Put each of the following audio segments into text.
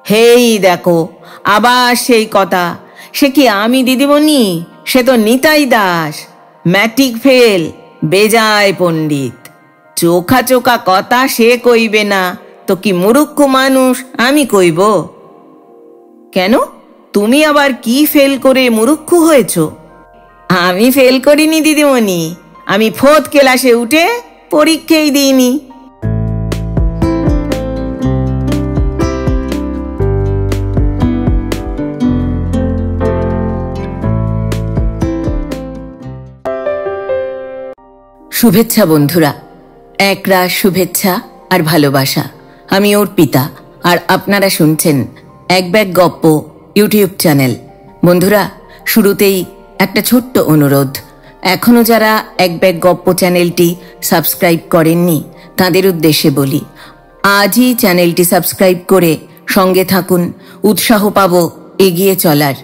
হেই দেখো, আবার সেই কথা। সে কি আমি দিদিমণি? সে তো নিতাই দাস, ম্যাট্রিক ফেল, বেজায় পণ্ডিত। চোখা চোখা কথা সে কইবে না তো কি মুরুক্ষ মানুষ আমি কইব? কেন, তুমি আবার কি ফেল করে মুরুক্ষ হয়েছ? আমি ফেল করিনি দিদিমণি, আমি 4th ক্লাসে উঠে পরীক্ষাই দিইনি। শুভেচ্ছা বন্ধুরা, একরাশ শুভেচ্ছা আর ভালোবাসা। আমি অর্পিতা, আর আপনারা শুনছেন এক ব্যাগ গপ্প ইউটিউব চ্যানেল। বন্ধুরা, শুরুতেই একটা ছোট্ট অনুরোধ। এখনও যারা এক ব্যাগ গপ্প চ্যানেলটি সাবস্ক্রাইব করেননি তাদের উদ্দেশ্যে বলি, আজই চ্যানেলটি সাবস্ক্রাইব করে সঙ্গে থাকুন, উৎসাহ পাবো এগিয়ে চলার।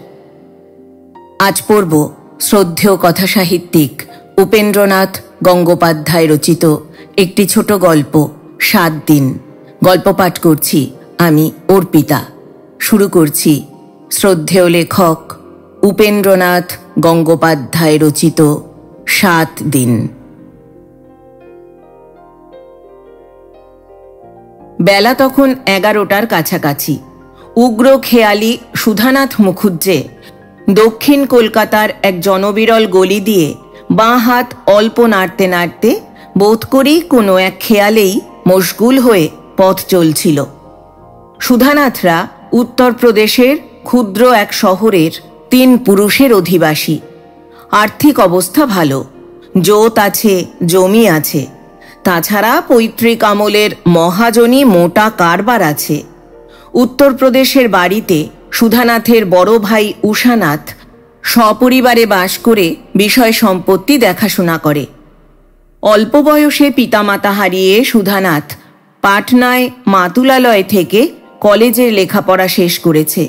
আজ পড়ব শ্রদ্ধেয় কথাসাহিত্যিক উপেন্দ্রনাথ গঙ্গোপাধ্যায় রচিত একটি ছোট গল্প, 7 দিন। গল্প পাঠ করছি আমি অর্পিতা। শুরু করছি শ্রদ্ধেয় লেখক উপেন্দ্রনাথ গঙ্গোপাধ্যায় রচিত 7 দিন। বেলা তখন 11টার কাছাকাছি। উগ্র খেয়ালি সুধানাথ মুখুজ্জে দক্ষিণ কলকাতার এক জনবিরল গলি দিয়ে বাঁ হাত অল্প নাড়তে নাড়তে বোধ করি কোনো এক খেয়ালেই মশগুল হয়ে পথ চলছিল। সুধানাথরা উত্তরপ্রদেশের ক্ষুদ্র এক শহরের 3 পুরুষের অধিবাসী। আর্থিক অবস্থা ভালো, জোত আছে, জমি আছে, তাছাড়া পৈতৃক আমলের মহাজনী মোটা কারবার আছে। উত্তরপ্রদেশের বাড়িতে সুধানাথের বড় ভাই উষানাথ সপরিবারে বাস করে বিষয় সম্পত্তি দেখাশোনা করে। অল্প বয়সে পিতামাতা হারিয়ে সুধানাথ পাটনায় মাতুলালয় থেকে কলেজের লেখাপড়া শেষ করেছে।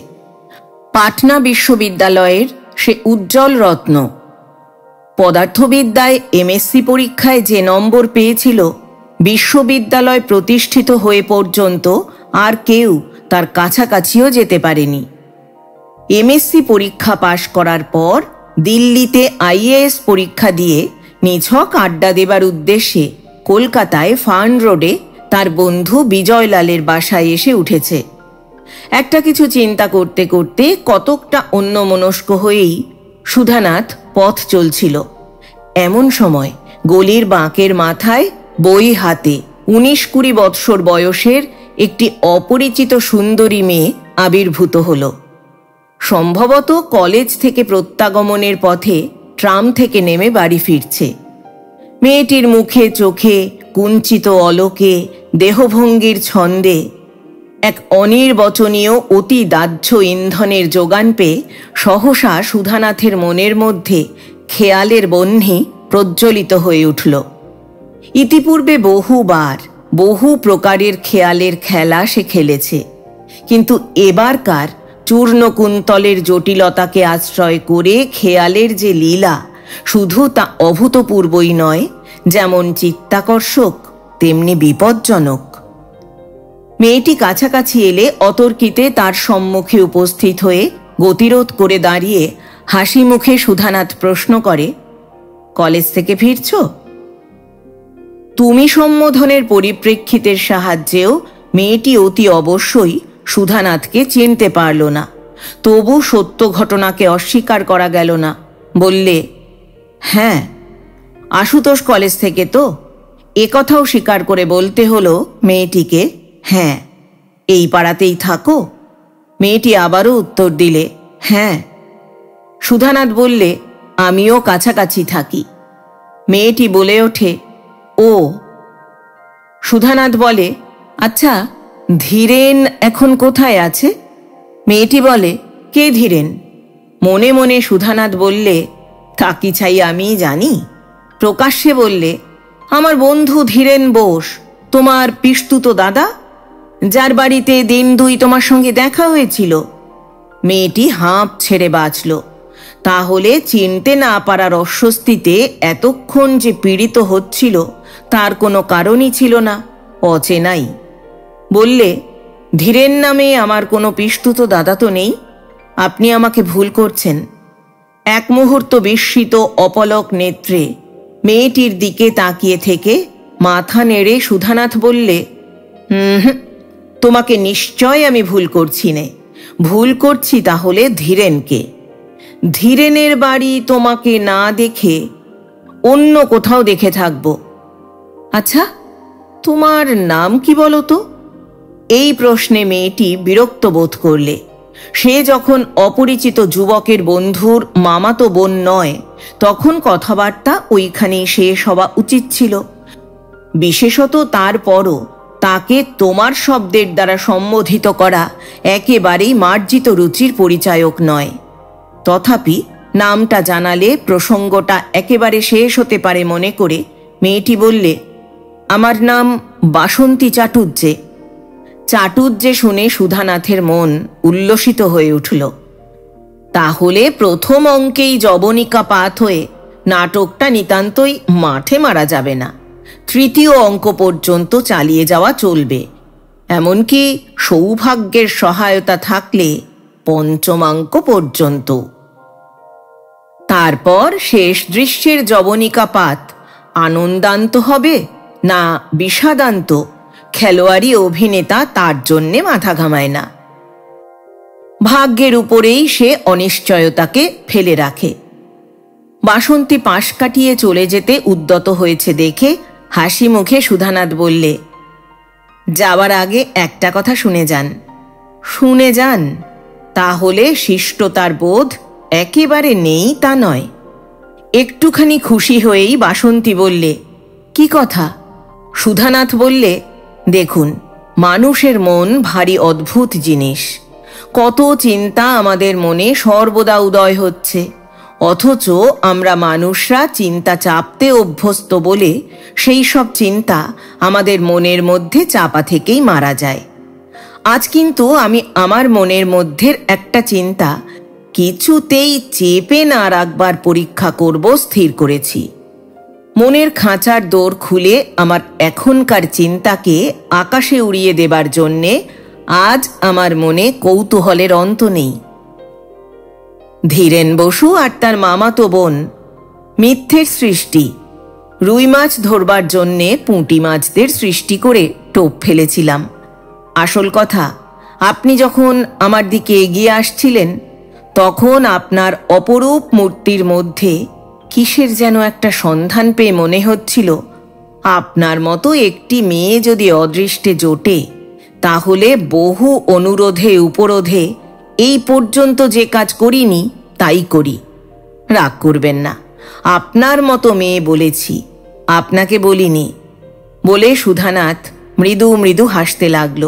পাটনা বিশ্ববিদ্যালয়ের সে উজ্জ্বল রত্ন। পদার্থবিদ্যায় এমএসসি পরীক্ষায় যে নম্বর পেয়েছিল, বিশ্ববিদ্যালয় প্রতিষ্ঠিত হয়ে পর্যন্ত আর কেউ তার কাছাকাছিও যেতে পারেনি। এমএসসি পরীক্ষা পাশ করার পর দিল্লিতে আইএএস পরীক্ষা দিয়ে নিছক আড্ডা দেবার উদ্দেশ্যে কলকাতায় ফার্ন রোডে তার বন্ধু বিজয়লালের বাসায় এসে উঠেছে। একটা কিছু চিন্তা করতে করতে কতকটা অন্যমনস্ক হয়েই সুধানাথ পথ চলছিল। এমন সময় গলির বাঁকের মাথায় বই হাতে 19-20 বৎসর বয়সের একটি অপরিচিত সুন্দরী মেয়ে আবির্ভূত হল। সম্ভবত কলেজ থেকে প্রত্যাগমনের পথে ট্রাম থেকে নেমে বাড়ি ফিরছে। মেয়েটির মুখে চোখে কুঞ্চিত অলোকে দেহভঙ্গির ছন্দে এক অনির্বচনীয় অতি দাহ্য ইন্ধনের যোগান পেয়ে সহসা সুধানাথের মনের মধ্যে খেয়ালের বহ্নি প্রজ্বলিত হয়ে উঠল। ইতিপূর্বে বহুবার বহু প্রকারের খেয়ালের খেলা সে খেলেছে, কিন্তু এবারকার চূর্ণকুন্তলের জটিলতাকে আশ্রয় করে খেয়ালের যে লীলা, শুধু তা অভূতপূর্বই নয়, যেমন চিত্তাকর্ষক তেমনি বিপজ্জনক। মেয়েটি কাছাকাছি এলে অতর্কিতে তার সম্মুখে উপস্থিত হয়ে গতিরোধ করে দাঁড়িয়ে হাসি মুখে সুধানাথ প্রশ্ন করে, কলেজ থেকে ফিরছ? তুমি সম্বোধনের পরিপ্রেক্ষিতের সাহায্যেও মেয়েটি অতি অবশ্যই সুধানাথকে চিনতে পারল না। তবু সত্য ঘটনাকে অস্বীকার করা গেল না। বললে, হ্যাঁ, আশুতোষ কলেজ থেকে তো। একথাও স্বীকার করে বলতে হলো মেয়েটিকে, হ্যাঁ, এই পাড়াতেই থাকো? মেয়েটি আবারও উত্তর দিলে, হ্যাঁ। সুধানাথ বললে, আমিও কাছাকাছি থাকি। মেয়েটি বলে ওঠে, ও। সুধানাথ বলে, আচ্ছা, ধীরেন এখন কোথায় আছে? মেয়েটি বলে, কে ধীরেন? মনে মনে সুধানাথ বললে, তা কি চাই আমি জানি? প্রকাশ্যে বললে, আমার বন্ধু ধীরেন বোস, তোমার পিস্তুত দাদা, যার বাড়িতে 1 2 তোমার সঙ্গে দেখা হয়েছিল। মেয়েটি হাঁপ ছেড়ে বাঁচল। তাহলে চিনতে না পারার অস্বস্তিতে এতক্ষণ যে পীড়িত হচ্ছিল তার কোনো কারণই ছিল না, অচেনাই। বললে, ধীরেন নামে আমার কোনো পিস্তুত দাদা তো নেই। আপনি আমাকে ভুল করছেন। এক মুহূর্ত বিস্মিত অপলক নেত্রে মেয়েটির দিকে তাকিয়ে থেকে মাথা নেড়ে সুধানাথ বললে, হুম, তোমাকে নিশ্চয় আমি ভুল করছি নে। ভুল করছি তাহলে ধীরেনকে। ধীরেনের বাড়ি তোমাকে না দেখে অন্য কোথাও দেখে থাকব। আচ্ছা, তোমার নাম কি বলো তো? এই প্রশ্নে মেয়েটি বিরক্ত বোধ করলে। সে যখন অপরিচিত যুবকের বন্ধুর মামাতো বোন নয়, তখন কথাবার্তা ওইখানেই শেষ হওয়া উচিত ছিল। বিশেষত তারপরও তাকে তোমার শব্দের দ্বারা সম্বোধিত করা একেবারেই মার্জিত রুচির পরিচায়ক নয়। তথাপি নামটা জানালে প্রসঙ্গটা একেবারে শেষ হতে পারে মনে করে মেয়েটি বললে, আমার নাম বাসন্তী চাটুজ্জে। চাটুজ্জে শুনে সুধানাথের মন উল্লসিত হয়ে উঠল। তাহলে প্রথম অঙ্কেই যবনিকা পাত হয়ে নাটকটা নিতান্তই মাঠে মারা যাবে না। তৃতীয় অঙ্ক পর্যন্ত চালিয়ে যাওয়া চলবে। এমনকি সৌভাগ্যের সহায়তা থাকলে পঞ্চমাঙ্ক পর্যন্ত। তারপর শেষ দৃশ্যের যবনিকা পাত আনন্দান্ত হবে না বিষাদান্ত, খেলোয়াড়ি অভিনেতা তার জন্যে মাথা ঘামায় না। ভাগ্যের উপরেই সে অনিশ্চয়তাকে ফেলে রাখে। বাসন্তী পাশ কাটিয়ে চলে যেতে উদ্যত হয়েছে দেখে হাসি মুখে সুধানাথ বললে, যাওয়ার আগে একটা কথা শুনে যান। শুনে যান? তাহলে শিষ্টতার বোধ একেবারে নেই তা নয়। একটুখানি খুশি হয়েই বাসন্তী বললে, কি কথা? সুধানাথ বললে, দেখুন, মানুষের মন ভারী অদ্ভুত জিনিস। কত চিন্তা আমাদের মনে সর্বদা উদয় হচ্ছে, অথচ আমরা মানুষরা চিন্তা চাপতে অভ্যস্ত বলে সেই সব চিন্তা আমাদের মনের মধ্যে চাপা থেকেই মারা যায়। আজ কিন্তু আমি আমার মনের মধ্যের একটা চিন্তা কিছুতেই চেপে না রাখবার পরীক্ষা করব স্থির করেছি। মনের খাঁচার দোর খুলে আমার এখনকার চিন্তাকে আকাশে উড়িয়ে দেবার জন্যে আজ আমার মনে কৌতূহলের অন্ত নেই। ধীরেন বসু আর তার মামাতো বোন মিথ্যের সৃষ্টি। রুই মাছ ধরবার জন্যে পুঁটি মাছদের সৃষ্টি করে টোপ ফেলেছিলাম। আসল কথা, আপনি যখন আমার দিকে এগিয়ে আসছিলেন, তখন আপনার অপরূপ মূর্তির মধ্যে কিসের যেন একটা সন্ধান পেয়ে মনে হচ্ছিল, আপনার মতো একটি মেয়ে যদি অদৃষ্টে জোটে, তাহলে বহু অনুরোধে উপরোধে এই পর্যন্ত যে কাজ করিনি তাই করি। রাগ করবেন না, আপনার মতো মেয়ে বলেছি, আপনাকে বলিনি। বলে সুধানাথ মৃদু মৃদু হাসতে লাগল।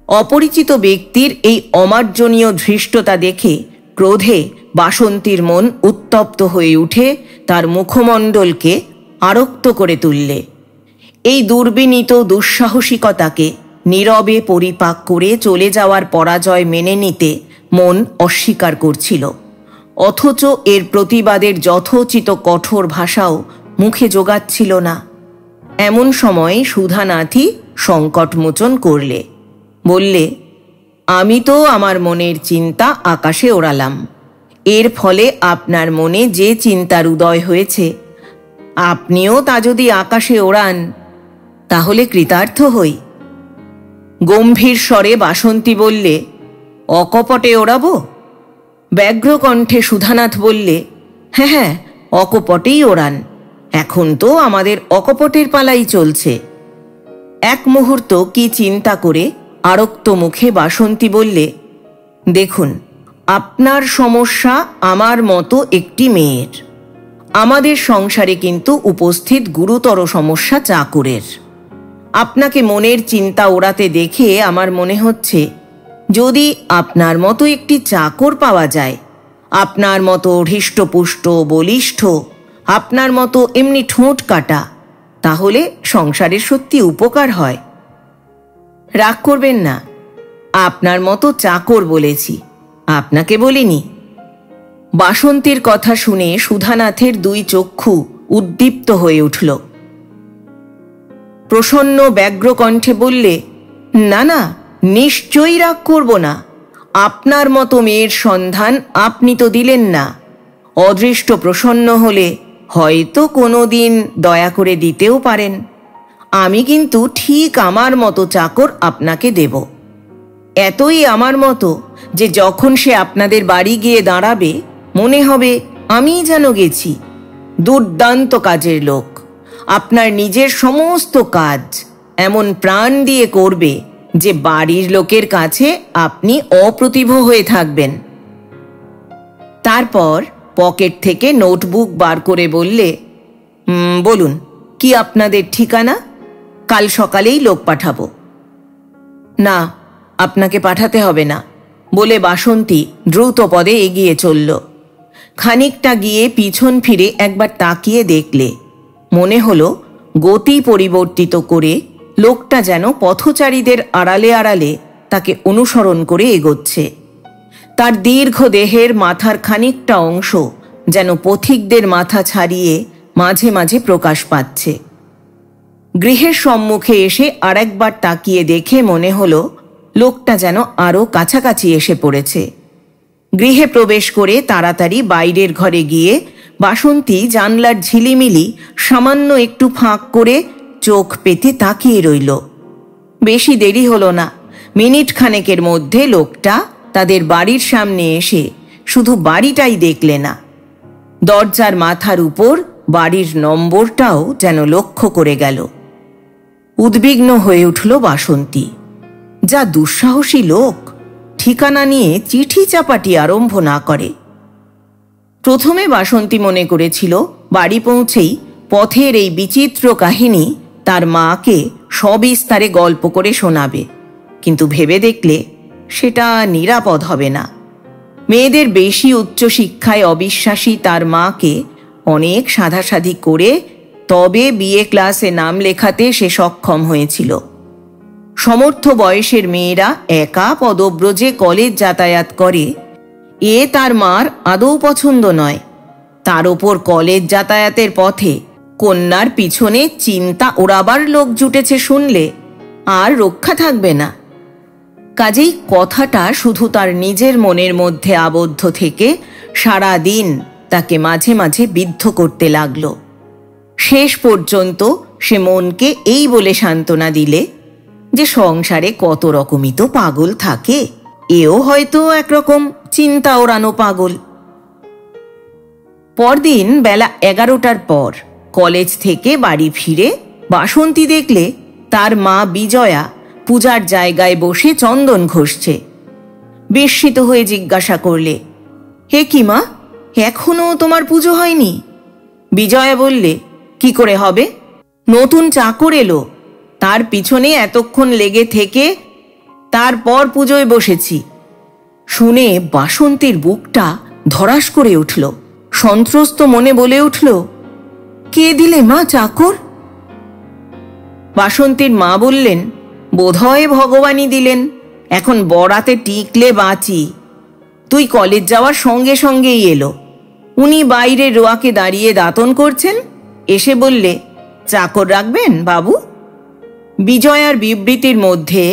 অপরিচিত ব্যক্তির এই অমার্জনীয় ধৃষ্টতা দেখে ক্রোধে বাসন্তীর মন উত্তপ্ত হয়ে উঠে তার মুখমণ্ডলকে আরক্ত করে তুললে। এই দুর্বিনীত দুঃসাহসিকতাকে নীরবে পরিপাক করে চলে যাওয়ার পরাজয় মেনে নিতে মন অস্বীকার করছিল, অথচ এর প্রতিবাদের যথোচিত কঠোর ভাষাও মুখে জোগাচ্ছিল না। এমন সময় সুধানাথই সংকটমোচন করলে। বললে, আমি তো আমার মনের চিন্তা আকাশে ওড়ালাম। এর ফলে আপনার মনে যে চিন্তার উদয় হয়েছে, আপনিও তা যদি আকাশে ওড়ান, তাহলে কৃতার্থ হই। গম্ভীর স্বরে বাসন্তী বললে, অকপটে ওড়াবো? ব্যগ্র কণ্ঠে সুধানাথ বললে, হ্যাঁ হ্যাঁ, অকপটেই ওড়ান। এখন তো আমাদের অকপটের পালাই চলছে। এক মুহূর্ত কি চিন্তা করে আরক্ত মুখে বাসন্তী বললে, দেখুন, আপনার সমস্যা আমার মতো একটি মেয়ের। আমাদের সংসারে কিন্তু উপস্থিত গুরুতর সমস্যা চাকরের। আপনাকে মনের চিন্তা ওড়াতে দেখে আমার মনে হচ্ছে, যদি আপনার মতো একটি চাকর পাওয়া যায়, আপনার মতো হৃষ্টপুষ্ট বলিষ্ঠ, আপনার মতো এমনি ঠোঁট কাটা, তাহলে সংসারের সত্যি উপকার হয়। রাগ করবেন না, আপনার মতো চাকর বলেছি, আপনাকে বলিনি। বাসন্তীর কথা শুনে সুধানাথের দুই চক্ষু উদ্দীপ্ত হয়ে উঠল। প্রসন্ন ব্যগ্র কণ্ঠে বললে, না না, নিশ্চয়ই রাগ করব না। আপনার মতো মেয়ের সন্ধান আপনি তো দিলেন না। অদৃষ্ট প্রসন্ন হলে হয়তো কোনো দিন দয়া করে দিতেও পারেন। আমি কিন্তু ঠিক আমার মতো চাকর আপনাকে দেব। এতই আমার মতো যে যখন সে আপনাদের বাড়ি গিয়ে দাঁড়াবে মনে হবে আমিই যেন গেছি। দুর্দান্ত কাজের লোক, আপনার নিজের সমস্ত কাজ এমন প্রাণ দিয়ে করবে যে বাড়ির লোকের কাছে আপনি অপ্রতিভ হয়ে থাকবেন। তারপর পকেট থেকে নোটবুক বার করে বললে, বলুন কি আপনাদের ঠিকানা? কাল সকালেই লোক পাঠাবো। না, আপনাকে পাঠাতে হবে না বলে বাসন্তী দ্রুত পদে এগিয়ে চলল। খানিকটা গিয়ে পিছন ফিরে একবার তাকিয়ে দেখলে মনে হলো গতি পরিবর্তিত করে লোকটা যেন পথচারীদের আড়ালে আড়ালে তাকে অনুসরণ করে এগোচ্ছে। তার দীর্ঘ দেহের মাথার খানিকটা অংশ যেন পথিকদের মাথা ছাড়িয়ে মাঝে মাঝে প্রকাশ পাচ্ছে। গৃহের সম্মুখে এসে আরেকবার তাকিয়ে দেখে মনে হলো লোকটা যেন আরও কাছাকাছি এসে পড়েছে। গৃহে প্রবেশ করে তাড়াতাড়ি বাইরের ঘরে গিয়ে বাসন্তী জানলার ঝিলিমিলি সামান্য একটু ফাঁক করে চোখ পেতে তাকিয়ে রইল। বেশি দেরি হলো না। মিনিট খানেকের মধ্যে লোকটা তাদের বাড়ির সামনে এসে শুধু বাড়িটাই দেখলে না, দরজার মাথার উপর বাড়ির নম্বরটাও যেন লক্ষ্য করে গেল। উদ্বিগ্ন হয়ে উঠল বাসন্তী। যা দুঃসাহসী লোক, ঠিকানা নিয়ে চিঠি চাপাটি আরম্ভ না করে। প্রথমে বাসন্তী মনে করেছিল বাড়ি পৌঁছেই পথের এই বিচিত্র কাহিনী তার মাকে সবিস্তারে গল্প করে শোনাবে, কিন্তু ভেবে দেখলে সেটা নিরাপদ হবে না। মেয়েদের বেশি উচ্চশিক্ষায় অবিশ্বাসী তার মাকে অনেক সাধাসাধি করে তবে বিএ ক্লাসে নাম লেখাতে সে সক্ষম হয়েছিল। সমর্থ বয়সের মেয়েরা একা পদব্রজে কলেজ যাতায়াত করে এ তার মার আদৌ পছন্দ নয়। তার ওপর কলেজ যাতায়াতের পথে কন্যার পিছনে চিন্তা ওড়াবার লোক জুটেছে শুনলে আর রক্ষা থাকবে না। কাজেই কথাটা শুধু তার নিজের মনের মধ্যে আবদ্ধ থেকে সারা দিন তাকে মাঝে মাঝে বিদ্ধ করতে লাগল। শেষ পর্যন্ত সে মনকে এই বলে সান্ত্বনা দিলে যে সংসারে কত রকমই তো পাগল থাকে, এও হয়তো একরকম চিন্তা ওড়ানো পাগল। পরদিন বেলা 11টার পর কলেজ থেকে বাড়ি ফিরে বাসন্তী দেখলে তার মা বিজয়া পূজার জায়গায় বসে চন্দন ঘষছে। বিস্মিত হয়ে জিজ্ঞাসা করলে, হে কি মা, এখনো তোমার পুজো হয়নি? বিজয়া বললে, কি করে হবে, নতুন চাকর এলো, তার পিছনে এতক্ষণ লেগে থেকে তারপর পুজোয় বসেছি। শুনে বাসন্তীর বুকটা ধড়াস করে উঠল। সন্ত্রস্ত মনে বলে উঠল, কে দিলে মা চাকর? বাসন্তীর মা বললেন, বোধহয় ভগবানই দিলেন, এখন বরাতে টিকলে বাঁচি। তুই কলেজ যাওয়ার সঙ্গে সঙ্গেই এলো। উনি বাইরে রোয়াকে দাঁড়িয়ে দাঁতন করছেন, এসে বললে, চাকর রাখবেন বাবু? বিজয়ার বিবৃতির মধ্যে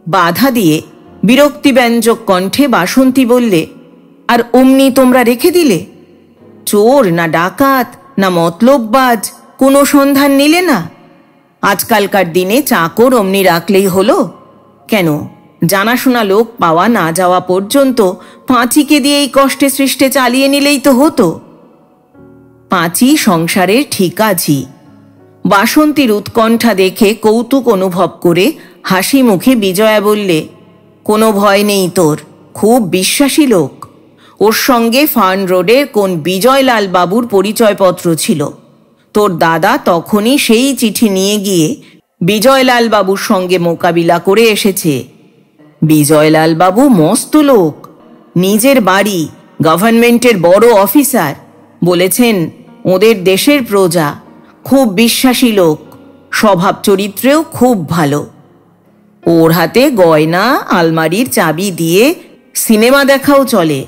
বাধা দিয়ে বিরক্তিব্যঞ্জক কণ্ঠে বাসন্তী বললে, আর অমনি তোমরা রেখে দিলে? চোর না ডাকাত না মতলববাজ কোনো সন্ধান নিলে না? আজকালকার দিনে চাকর অমনি রাখলেই হলো? কেন, জানাশোনা লোক পাওয়া না যাওয়া পর্যন্ত পাঁচিকে দিয়ে এই কষ্টে সৃষ্টে চালিয়ে নিলেই তো হতো। পাঁচি সংসারের ঠিকাঝি। বাসন্তীর উৎকণ্ঠা দেখে কৌতুক অনুভব করে হাসি মুখে বিজয়া বললে, কোনো ভয় নেই তোর, খুব বিশ্বাসী লোক। ওর সঙ্গে ফার্ন রোডের কোন বিজয়লাল বাবুর পরিচয়পত্র ছিল। তোর দাদা তখনই সেই চিঠি নিয়ে গিয়ে বিজয়লাল বাবুর সঙ্গে মোকাবিলা করে এসেছে। বিজয়লাল বাবু মস্ত লোক, নিজের বাড়ি গভর্নমেন্টের বড় অফিসার, বলেছেন ওদের দেশের প্রজা, খুব বিশ্বাসী লোক, স্বভাব চরিত্রেও খুব ভালো। ওর হাতে গয়না আলমারির চাবি দিয়ে সিনেমা দেখাও চলে।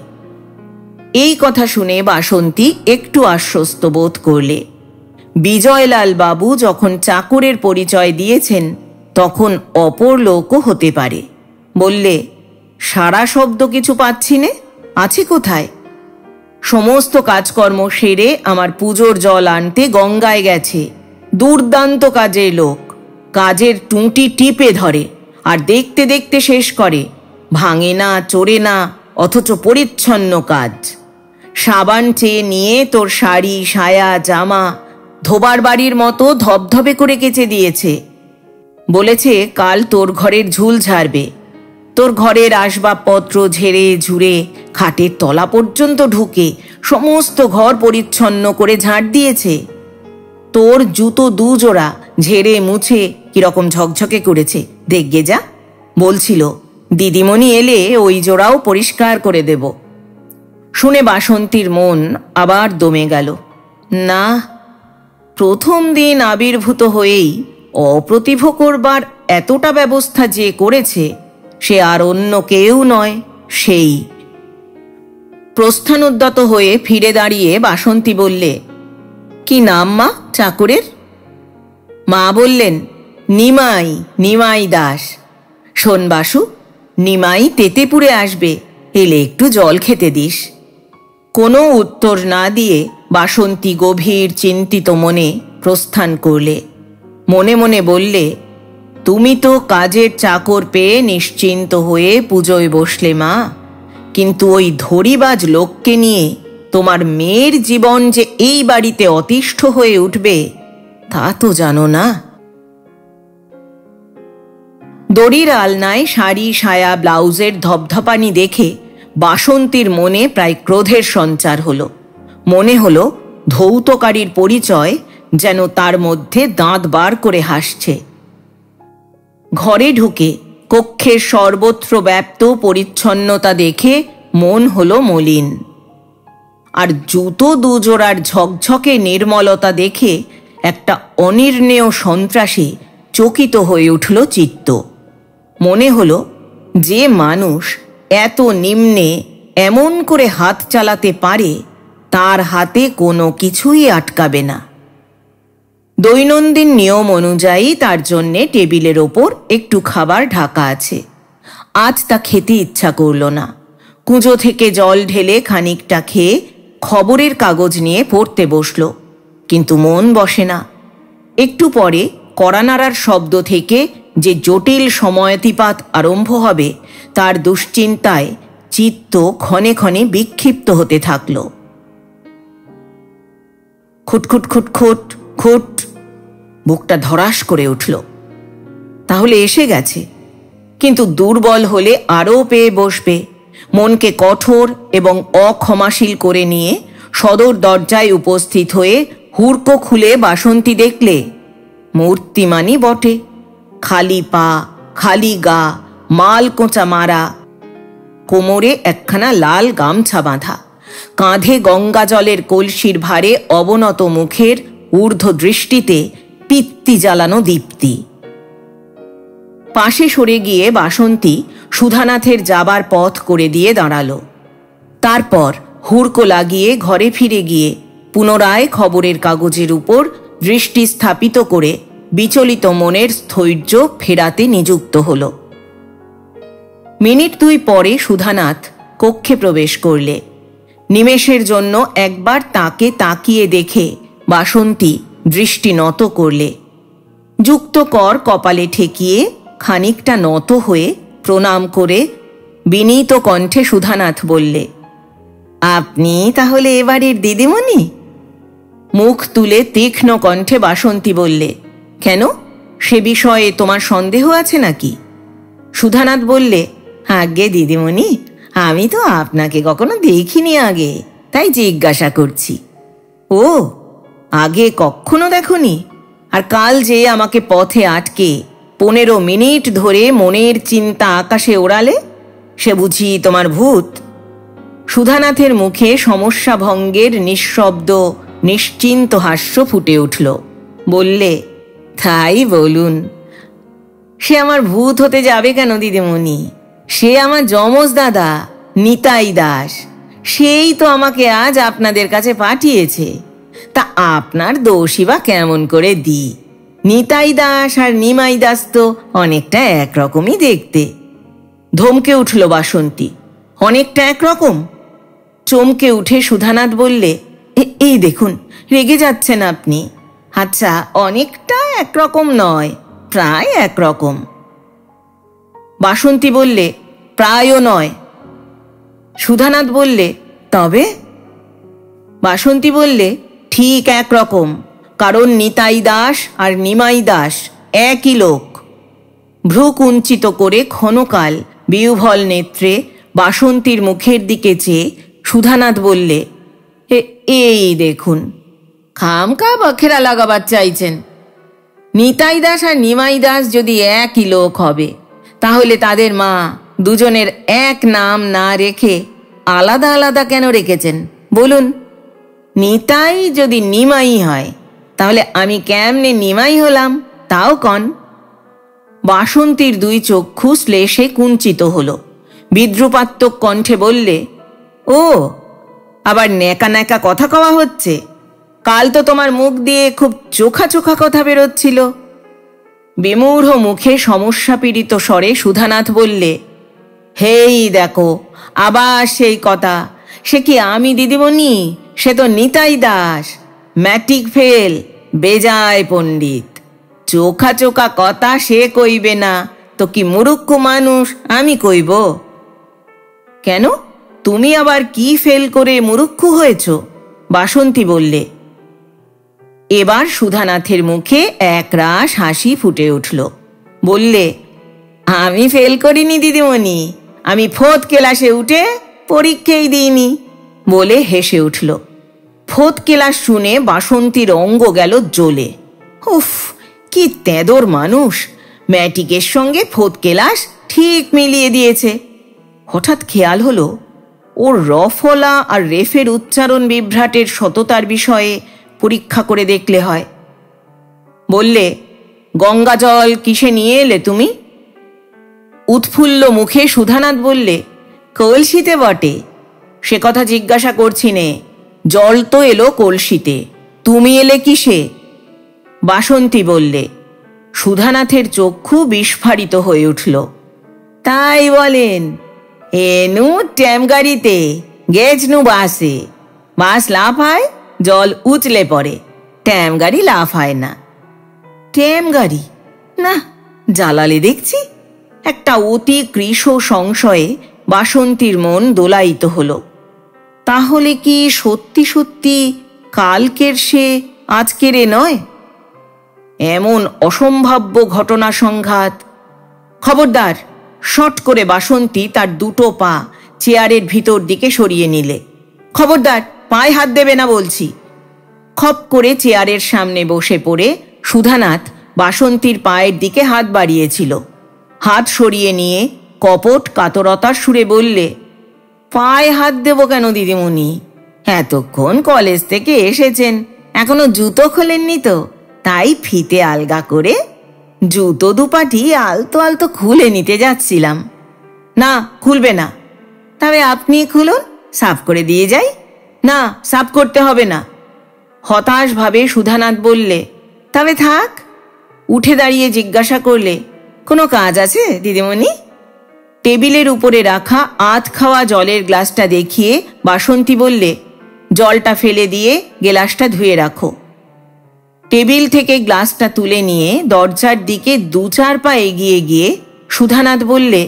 এই কথা শুনে বাসন্তী একটু আশ্বস্ত বোধ করলে। বিজয়লাল বাবু যখন চাকরের পরিচয় দিয়েছেন তখন অপর লোকও হতে পারে, বললে, সারা শব্দ কিছু পাচ্ছি নে, আছে কোথায়? সমস্ত কাজকর্ম সেরে আমার পুজোর জল আনতে গঙ্গায় গেছে। দুর্দান্ত কাজের লোক, কাজের টুঁটি টিপে ধরে আর দেখতে দেখতে শেষ করে। ভাঙে না, চোরে না, অথচ পরিচ্ছন্ন কাজ। সাবান চেয়ে নিয়ে তোর শাড়ি, সায়া, জামা ধোবার বাড়ির মতো ধবধবে করে কেচে দিয়েছে। বলেছে কাল তোর ঘরের ঝুল ঝাড়বে। তোর ঘরের আসবাবপত্র ঝেড়ে ঝুড়ে খাটের তলা পর্যন্ত ঢুকে সমস্ত ঘর পরিচ্ছন্ন করে ঝাঁট দিয়েছে। তোর জুতো 2 জোড়া ঝেড়ে মুছে কিরকম ঝকঝকে করেছে, দেখগে যা। বলছিল দিদিমণি এলে ওই জোড়াও পরিষ্কার করে দেব। শুনে বাসন্তীর মন আবার দমে গেল। না, প্রথম দিন আবির্ভূত হয়েই অপ্রতিভ করবার এতটা ব্যবস্থা যে করেছে, সে আর অন্য কেউ নয়, সেই। প্রস্থানোদ্যত হয়ে ফিরে দাঁড়িয়ে বাসন্তী বললে, কি নাম মা চাকরের? মা বললেন, নিমাই, নিমাই দাস। শোন বাসু, নিমাই তেতেপুরে আসবে, এলে একটু জল খেতে দিস। কোনো উত্তর না দিয়ে বাসন্তী গভীর চিন্তিত মনে প্রস্থান করলে। মনে মনে বললে, তুমি তো কাজের চাকর পেয়ে নিশ্চিন্ত হয়ে পুজোয় বসলে মা, কিন্তু ওই ধড়িবাজ লোককে নিয়ে তোমার মেয়ের জীবন যে এই বাড়িতে অতিষ্ঠ হয়ে উঠবে তা তো জানো না। দড়ির আলনায় শাড়ি, সায়া, ব্লাউজের ধপধপানি দেখে বাসন্তীর মনে প্রায় ক্রোধের সঞ্চার হলো। মনে হলো ধৌতকারীর পরিচয় যেন তার মধ্যে দাঁত বার করে হাসছে। ঘরে ঢুকে কক্ষের সর্বত্র ব্যাপ্ত পরিচ্ছন্নতা দেখে মন হলো মলিন, আর জুতো 2 জোড়ার ঝকঝকে নির্মলতা দেখে একটা অনির্ণেয় সন্ত্রাসী চকিত হয়ে উঠল চিত্ত। মনে হলো যে মানুষ এত নিম্নে এমন করে হাত চালাতে পারে, তার হাতে কোনো কিছুই আটকাবে না। দৈনন্দিন নিয়ম অনুযায়ী তার জন্যে টেবিলের ওপর একটু খাবার ঢাকা আছে। আজ তা খেতে ইচ্ছা করল না। কুঁজো থেকে জল ঢেলে খানিকটা খেয়ে খবরের কাগজ নিয়ে পড়তে বসল, কিন্তু মন বসে না। একটু পরে কড়ানাড়ার শব্দ থেকে যে জটিল সময়াতিপাত আরম্ভ হবে তার দুশ্চিন্তায় চিত্ত ক্ষণে ক্ষণে বিক্ষিপ্ত হতে থাকল। খুটখুট খুটখুট খুট, বুকটা ধরাস করে উঠল। তাহলে এসে গেছে, কিন্তু দুর্বল হলে আরও পেয়ে বসবে। মনকে কঠোর এবং অক্ষমাশীল করে নিয়ে সদর দরজায় উপস্থিত হয়ে হুড়কো খুলে বাসন্তী দেখলে মূর্তিমানই বটে। খালি পা, খালি গা, মাল কোঁচা মারা, কোমরে একখানা লাল গামছা বাঁধা, কাঁধে গঙ্গা জলের কলসির ভারে অবনত মুখের ঊর্ধ্ব দৃষ্টিতে পিত্তি জ্বালানো দীপ্তি। পাশে সরে গিয়ে বাসন্তী সুধানাথের যাবার পথ করে দিয়ে দাঁড়াল। তারপর হুড়কো লাগিয়ে ঘরে ফিরে গিয়ে পুনরায় খবরের কাগজের উপর দৃষ্টি স্থাপিত করে বিচলিত মনের স্থৈর্য ফেরাতে নিযুক্ত হল। মিনিট 2 পরে সুধানাথ কক্ষে প্রবেশ করলে। নিমেষের জন্য একবার তাকে তাকিয়ে দেখে বাসন্তী দৃষ্টি নত করলে। যুক্ত কর কপালে ঠেকিয়ে খানিকটা নত হয়ে প্রণাম করে বিনীত কণ্ঠে সুধানাথ বললে, আপনি তাহলে এবারের দিদিমণি? মুখ তুলে তীক্ষ্ণ কণ্ঠে বাসন্তী বললে, কেন, সে বিষয়ে তোমার সন্দেহ আছে নাকি? সুধানাথ বললে, আজ্ঞে দিদিমণি, আমি তো আপনাকে কখনো দেখিনি আগে, তাই জিজ্ঞাসা করছি। ও, আগে কখনো দেখনি? আর কাল যে আমাকে পথে আটকে 15 মিনিট ধরে মনের চিন্তা আকাশে ওড়ালে, সে বুঝি তোমার ভূত? সুধানাথের মুখে সমস্যা ভঙ্গের নিঃশব্দ নিশ্চিন্ত হাস্য ফুটে উঠল। বললে, তাই বলুন। সে আমার ভূত হতে যাবে কেন দিদিমণি? সে আমার যমজ দাদা নিতাই দাস, সেই তো আমাকে আজ আপনাদের কাছে পাঠিয়েছে। তা আপনার দোষী বা কেমন করে দিই? নিতাই দাস আর নিমাই দাস তো অনেকটা একরকমই দেখতে। ধমকে উঠল বাসন্তী। অনেকটা একরকম। চমকে উঠে সুধানাথ বললে, এই দেখুন, রেগে যাচ্ছেন আপনি। আচ্ছা, অনেকটা একরকম নয়, প্রায় একরকম। বাসন্তী বললে, প্রায়ও নয়। সুধানাথ বললে, তবে? বাসন্তী বললে, ঠিক একরকম, কারণ নিতাই দাস আর নিমাই দাস একই লোক। ভ্রু কুঞ্চিত করে ক্ষণকাল বিহ্বল নেত্রে বাসন্তীর মুখের দিকে চেয়ে সুধানাথ বললে, এই দেখুন, খামকা বখেরা লাগাবার চাইছেন। নিতাই দাস আর নিমাই দাস যদি একই লোক হবে, তাহলে তাদের মা দুজনের এক নাম না রেখে আলাদা আলাদা কেন রেখেছেন বলুন? নিতাই যদি নিমাই হয়, তাহলে আমি কেমনে নিমাই হলাম তাও কন। বাসন্তীর দুই চক্ষু শ্লেষে কুঞ্চিত হল। বিদ্রুপাত্মক কণ্ঠে বললে, ও, আবার ন্যাকা ন্যাকা কথা কওয়া হচ্ছে? কাল তো তোমার মুখ দিয়ে খুব চোখা চোখা কথা বেরোচ্ছিল। বিমূঢ় মুখে সমস্যা পীড়িত স্বরে সুধানাথ বললে, হেই দেখো, আবার সেই কথা। সে কি আমি দিদিমণি? সে তো নিতাই দাস, ম্যাট্রিক ফেল, বেজায় পণ্ডিত। চোখা চোখা কথা সে কইবে না তো কি মুরুক্ষ মানুষ আমি কইব? কেন, তুমি আবার কি ফেল করে মুরুক্ষ হয়েছ? বাসন্তী বললে। এবার সুধানাথের মুখে একরাশ হাসি ফুটে উঠল। বললে, আমি ফেল করিনি দিদিমণি, আমি 4th ক্লাসে উঠে পরীক্ষাই দিইনি বলে হেসে উঠল। 4th ক্লাস শুনে বাসন্তীর অঙ্গ গেল জ্বলে। উফ, কি তেঁদর মানুষ! ম্যাট্রিকের সঙ্গে 4th ক্লাস ঠিক মিলিয়ে দিয়েছে। হঠাৎ খেয়াল হলো, ওর রফলা আর রেফের উচ্চারণ বিভ্রাটের সততার বিষয়ে পরীক্ষা করে দেখলে হয়। বললে, গঙ্গা জল কিসে নিয়ে এলে তুমি? উৎফুল্ল মুখে সুধানাথ বললে, কলসিতে বটে। সে কথা জিজ্ঞাসা করছি নে, জল তো এলো কলসিতে, তুমি এলে কিসে? বাসন্তী বললে। সুধানাথের চক্ষু বিস্ফারিত হয়ে উঠল। তাই বলেন? এনু ট্যাম গাড়িতে, গেছনু বাসে। বাস লাফায়, জল উচলে পড়ে, ট্যাম গাড়ি লাফায় না। ট্যাম গাড়ি? না, জ্বালালে দেখছি। একটা অতি কৃশ সংশয়ে বাসন্তীর মন দোলায়িত হল। তাহলে কি সত্যি সত্যি কালকের সে আজকের এ নয়? এমন অসম্ভাব্য ঘটনা সংঘাত! খবরদার! শট করে বাসন্তী তার দুটো পা চেয়ারের ভিতর দিকে সরিয়ে নিলে। খবরদার, পায়ে হাত দেবে না বলছি। খপ করে চেয়ারের সামনে বসে পড়ে সুধানাথ বাসন্তীর পায়ের দিকে হাত বাড়িয়েছিল। হাত সরিয়ে নিয়ে কপট কাতরতার সুরে বললে, পায়ে হাত দেব কেন দিদিমণি? এতক্ষণ কলেজ থেকে এসেছেন, এখনো জুতো খোলেননি তো, তাই ফিতে আলগা করে জুতো দুপাটি আলতো আলতো খুলে নিতে যাচ্ছিলাম। না, খুলবে না। তবে আপনি খুলুন, সাফ করে দিয়ে যাই। না, সাফ করতে হবে না। হতাশভাবে সুধানাথ বললে, তবে থাক। উঠে দাঁড়িয়ে জিজ্ঞাসা করলে, কোনো কাজ আছে দিদিমণি? টেবিলের উপরে রাখা আধ খাওয়া জলের গ্লাসটা দেখিয়ে বাসন্তী বললে, জলটা ফেলে দিয়ে গ্লাসটা ধুয়ে রাখো। টেবিল থেকে গ্লাসটা তুলে নিয়ে দরজার দিকে 2-4 পা এগিয়ে গিয়ে সুধানাথ বললে,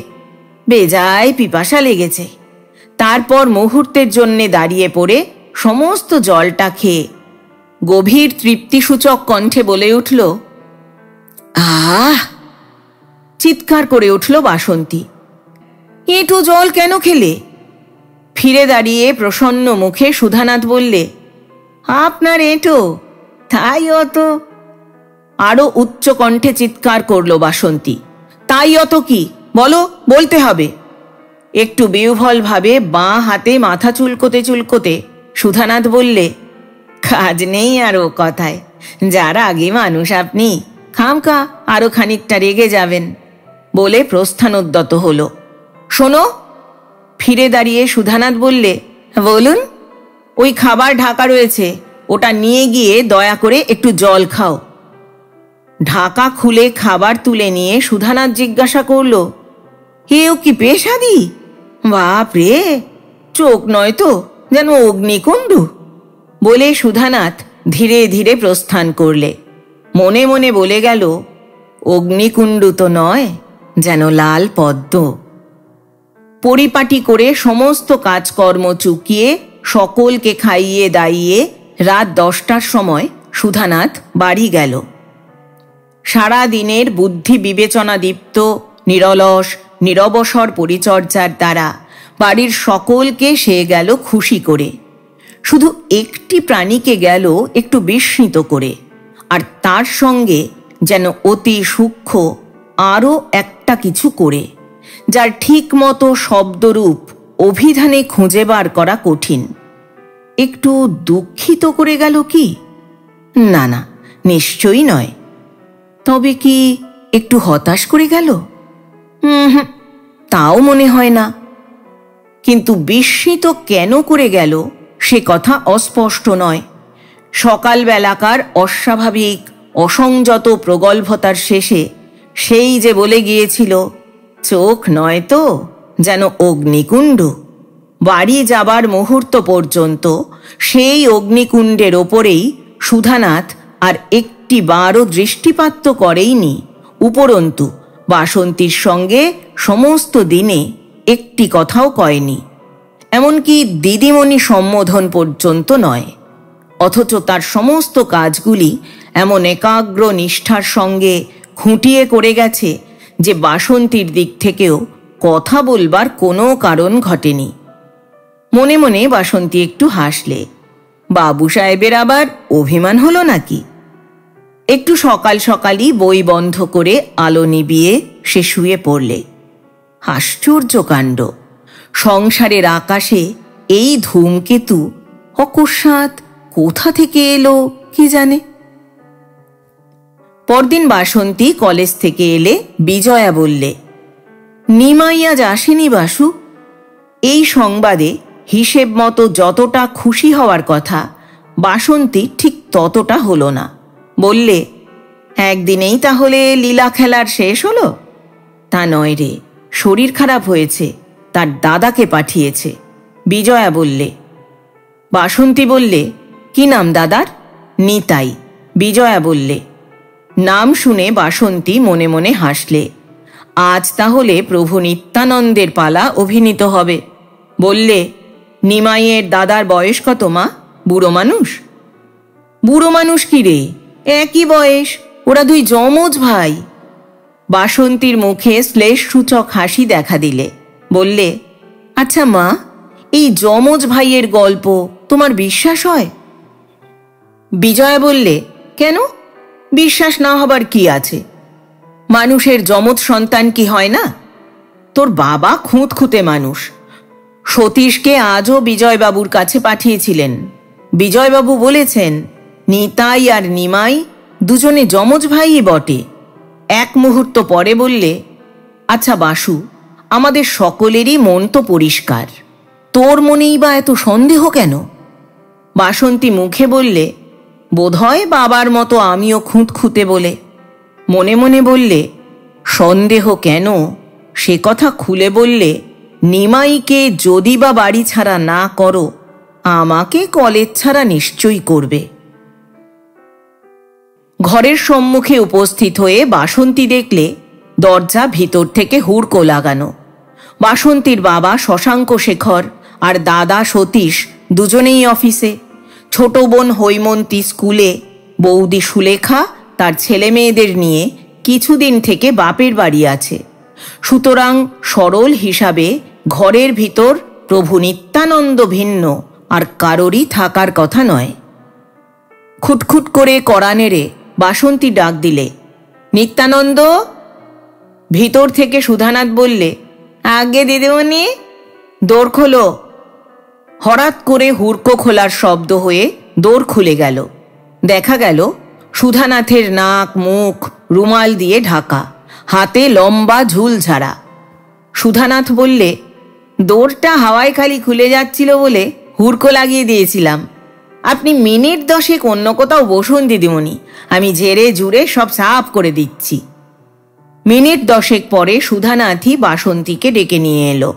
বেজায় পিপাসা লেগেছে। তারপর মুহূর্তের জন্যে দাঁড়িয়ে পড়ে সমস্ত জলটা খেয়ে গভীর তৃপ্তিসূচক কণ্ঠে বলে উঠল, আহ! চিৎকার করে উঠল বাসন্তী। এঁটো জল কেন খেলে? ফিরে দাঁড়িয়ে প্রসন্ন মুখে সুধানাথ বললে, আপনার এঁটো? তাই অত? আরো উচ্চ কণ্ঠে চিৎকার করল বাসন্তী, তাই অত কি বলো, বলতে হবে। একটু বিহ্বল ভাবে বাঁ হাতে মাথা চুলকোতে চুলকোতে সুধানাথ বললে, কাজ নেই আর ও কথায়। যার আগে মানুষ আপনি, খামকা আরো খানিকটা রেগে যাবেন বলে প্রস্থানোদ্যত হল। শোনো! ফিরে দাঁড়িয়ে সুধানাথ বললে, বলুন। ওই খাবার ঢাকা রয়েছে, ওটা নিয়ে গিয়ে দয়া করে একটু জল খাও। ঢাকা খুলে খাবার তুলে নিয়ে সুধানাথ জিজ্ঞাসা করল, এও কি পেশাদি? বাপ রে, চোখ নয় তো, যেন অগ্নিকুণ্ড বলে সুধানাথ ধীরে ধীরে প্রস্থান করলে। মনে মনে বলে গেল, অগ্নিকুণ্ড তো নয়, যেন লাল পদ্ম। পরিপাটি করে সমস্ত কাজকর্ম চুকিয়ে সকলকে খাইয়ে দাইয়ে রাত 10টার সময় সুধানাথ বাড়ি গেল। সারা দিনের বুদ্ধি বিবেচনাদীপ্ত নিরলস নিরবসর পরিচর্যার দ্বারা বাড়ির সকলকে সে গেল খুশি করে। শুধু একটি প্রাণীকে গেল একটু বিস্মিত করে, আর তার সঙ্গে যেন অতি সূক্ষ্ম আরও একটা কিছু করে, যার ঠিক মতো শব্দরূপ অভিধানে খুঁজে বার করা কঠিন। একটু দুঃখিত করে গেল কি? না না, নিশ্চয়ই নয়। তবে কি একটু হতাশ করে গেল? তাও মনে হয় না। কিন্তু বিস্মিত কেন করে গেল সে কথা অস্পষ্ট নয়। সকালবেলাকার অস্বাভাবিক অসংযত প্রগল্ভতার শেষে সেই যে বলে গিয়েছিল, চোখ নয় তো, যেন অগ্নিকুণ্ড। বাড়ি যাবার মুহূর্ত পর্যন্ত সেই অগ্নিকুণ্ডের ওপরেই সুধানাথ আর একটি বারও দৃষ্টিপাত তো করেইনি। উপরন্তু বাসন্তীর সঙ্গে সমস্ত দিনে একটি কথাও কয়নি, এমনকি দিদিমণি সম্বোধন পর্যন্ত নয়। অথচ তার সমস্ত কাজগুলি এমন একাগ্র নিষ্ঠার সঙ্গে খুঁটিয়ে করে গেছে যে বাসন্তীর দিক থেকেও কথা বলবার কোনো কারণ ঘটেনি। মনে মনে বাসন্তী একটু হাসলে। বাবু সাহেবের আবার অভিমান হলো নাকি? একটু সকাল সকালই বই বন্ধ করে আলো নিবিয়ে সে শুয়ে পড়লে। আশ্চর্য কাণ্ড! সংসারের আকাশে এই ধূমকেতু অকস্মাৎ কোথা থেকে এলো কি জানে। পরদিন বাসন্তী কলেজ থেকে এলে বিজয়া বললে, নিমাই আজ আসেনি বাসু। এই সংবাদে হিসেব মতো যতটা খুশি হওয়ার কথা, বাসন্তী ঠিক ততটা হলো না। বললে, একদিনেই তাহলে লীলা খেলার শেষ হলো? তা নয় রে, শরীর খারাপ হয়েছে, তার দাদাকে পাঠিয়েছে। বিজয়া বললে। বাসন্তী বললে, কি নাম দাদার? নিতাই। বিজয়া বললে। নাম শুনে বাসন্তী মনে মনে হাসলে। আজ তাহলে প্রভু নিত্যানন্দের পালা অভিনীত হবে। বললে, নিমাইয়ের দাদার বয়স কত মা? বুড়ো মানুষ? বুড়ো মানুষ কি রে, একই বয়স, ওরা দুই যমজ ভাই। বাসন্তীর মুখে শ্লেষসূচক হাসি দেখা দিলে। বললে, আচ্ছা মা, এই যমজ ভাইয়ের গল্প তোমার বিশ্বাস হয়? বিজয়া বললে, কেন বিশ্বাস না হবার কি আছে? মানুষের যমজ সন্তান কি হয় না? তোর বাবা খুঁতখুঁতে মানুষ। সতীশকে আজও বিজয়বাবুর কাছে পাঠিয়েছিলেন। বিজয়বাবু বলেছেন, নিতাই আর নিমাই দুজনে যমজ ভাইই বটে। এক মুহূর্ত পরে বললে, আচ্ছা বাসু, আমাদের সকলেরই মন তো পরিষ্কার, তোর মনেই বা এত সন্দেহ কেন? বাসন্তী মুখে বললে, বোধহয় বাবার মতো আমিও খুঁতখুঁতে বলে। মনে মনে বললে, সন্দেহ কেন সে কথা খুলে বললে, নিমাইকে যদি বা বাড়ি ছাড়া না করো, আমাকে কলেজ ছাড়া নিশ্চয়ই করবে। ঘরের সম্মুখে উপস্থিত হয়ে বাসন্তী দেখলে দরজা ভিতর থেকে হুড়কো লাগানো। বাসন্তীর বাবা শশাঙ্ক শেখর আর দাদা সতীশ দুজনেই অফিসে, ছোট বোন হৈমন্তী স্কুলে, বৌদি সুলেখা তার ছেলে মেয়েদের নিয়ে কিছুদিন থেকে বাপের বাড়ি আছে। সুতরাং সরল হিসাবে ঘরের ভিতর প্রভু নিত্যানন্দ ভিন্ন আর কারোরই থাকার কথা নয়। খুটখুট করে কড়া নেড়ে বাসন্তী ডাক দিলে, নিত্যানন্দ। ভিতর থেকে সুধানাথ বললে, আগে দিদিমণি। দোর খোলো। হঠাৎ করে হুড়কো খোলার শব্দ হয়ে দোর খুলে গেল। দেখা গেল সুধানাথের নাক মুখ রুমাল দিয়ে ঢাকা, হাতে লম্বা ঝুল ঝাড়া। সুধানাথ বললে, দোরটা হাওয়ায় খালি খুলে যাচ্ছিল বলে হুড়কো লাগিয়ে দিয়েছিলাম। আপনি মিনিট 10 অন্য কোথাও বসুন দিদিমণি, আমি ঝেড়ে ঝুড়ে সব সাফ করে দিচ্ছি। মিনিট 10 পরে সুধানাথই বাসন্তীকে ডেকে নিয়ে এলো।